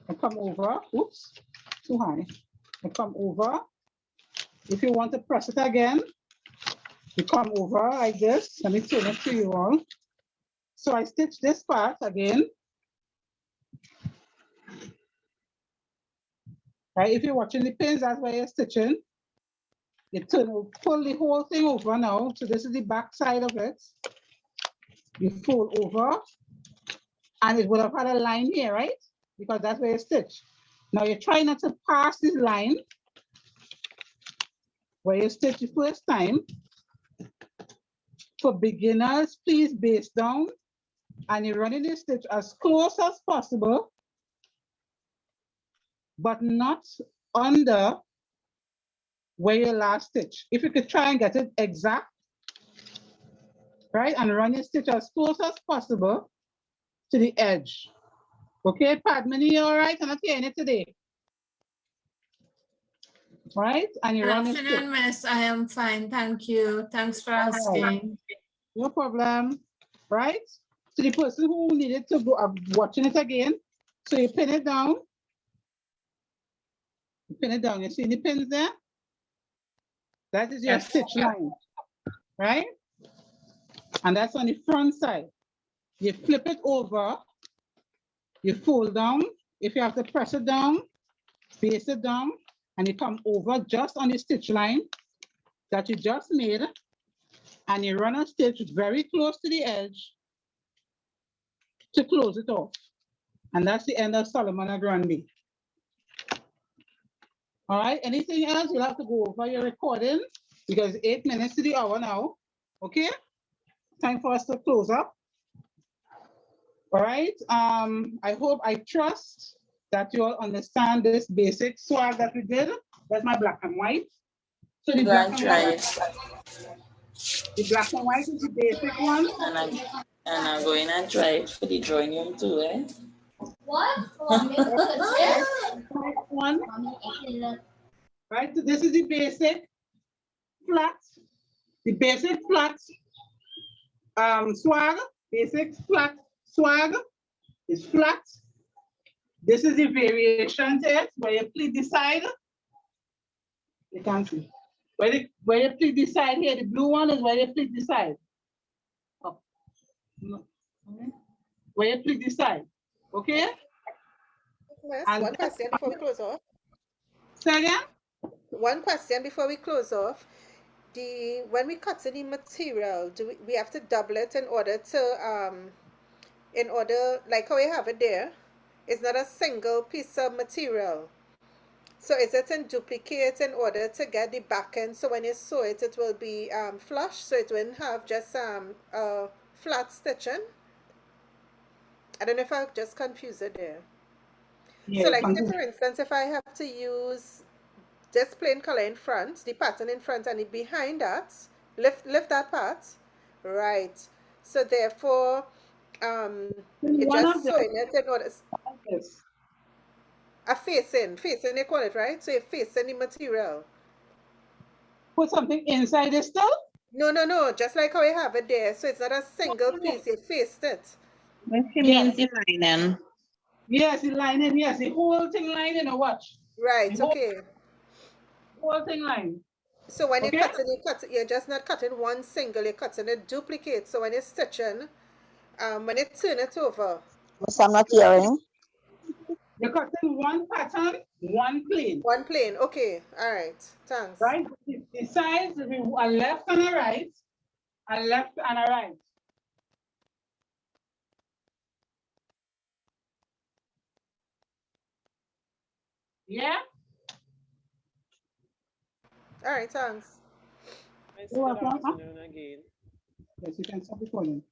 I come over. Oops, too high. I come over. If you want to press it again, you come over like this. Let me turn it to you all. So I stitch this part again. Right, if you're watching the pins, that's where you're stitching. You pull the whole thing over now. So this is the back side of it. You fold over, and it would have had a line here, right? Because that's where you stitch. Now you try not to pass this line where you stitch the first time. For beginners, please base down and you're running the stitch as close as possible, but not under where your last stitch. If you could try and get it exact, right, and run your stitch as close as possible to the edge. Okay, Padmini, you all right? I'm not hearing it today. Right, and you Good run your stitch. afternoon, Miss. I am fine, thank you. Thanks for asking. No problem, right? So the person who needed to go watching it again, so you pin it down. You pin it down. You see the pins there? That is your stitch line, right? And that's on the front side. You flip it over, you fold down. If you have to press it down, face it down, and you come over just on the stitch line that you just made, and you run a stitch very close to the edge to close it off. And that's the end of Solomon and Grundy. All right, anything else? You'll have to go over your recording because 8 minutes to the hour now. Okay, time for us to close up. All right, I trust that you all understand this basic swag that we did. That's my black and white. So the black and white is the basic one. And I'm going to try it for the drawing room too, eh? What? One. Right, so this is the basic flat, swag, basic flat swag is flat. This is the variation to it, where you pleat the side. You can't see. Where you pleat the side here, the blue one is where you pleat the side. Oh. No. Where you pleat the side, okay? Yes, one question before we close off. Say again? One question before we close off. When we cut the material, do we have to double it in order like how we have it there? It's not a single piece of material. So is it in duplicate in order to get the back end? So when you sew it, it will be flush, so it wouldn't have just flat stitching. I don't know if I just confused it there. Yeah, so like say for instance, if I have to use just plain color in front, the pattern in front and the behind that, lift that part, right? So therefore, you just sewing it in order. Yes. A facing they call it, right? So you're facing the material. Put something inside it still? No, just like how you have it there. So it's not a single piece, you faced it. She means the lining. Yes, the lining, yes, the whole thing lining or watch. Right, okay. Whole thing line. So when you're cutting, you're just not cutting one single, you're cutting a duplicate. So when you're stitching, when you turn it over. Yes, I'm not hearing. You're cutting one pattern, one plane. One plane, okay, all right, thanks. Right, the sides will be a left and a right, a left and a right. Yeah? All right, thanks. Good afternoon again. Yes, you can stop recording.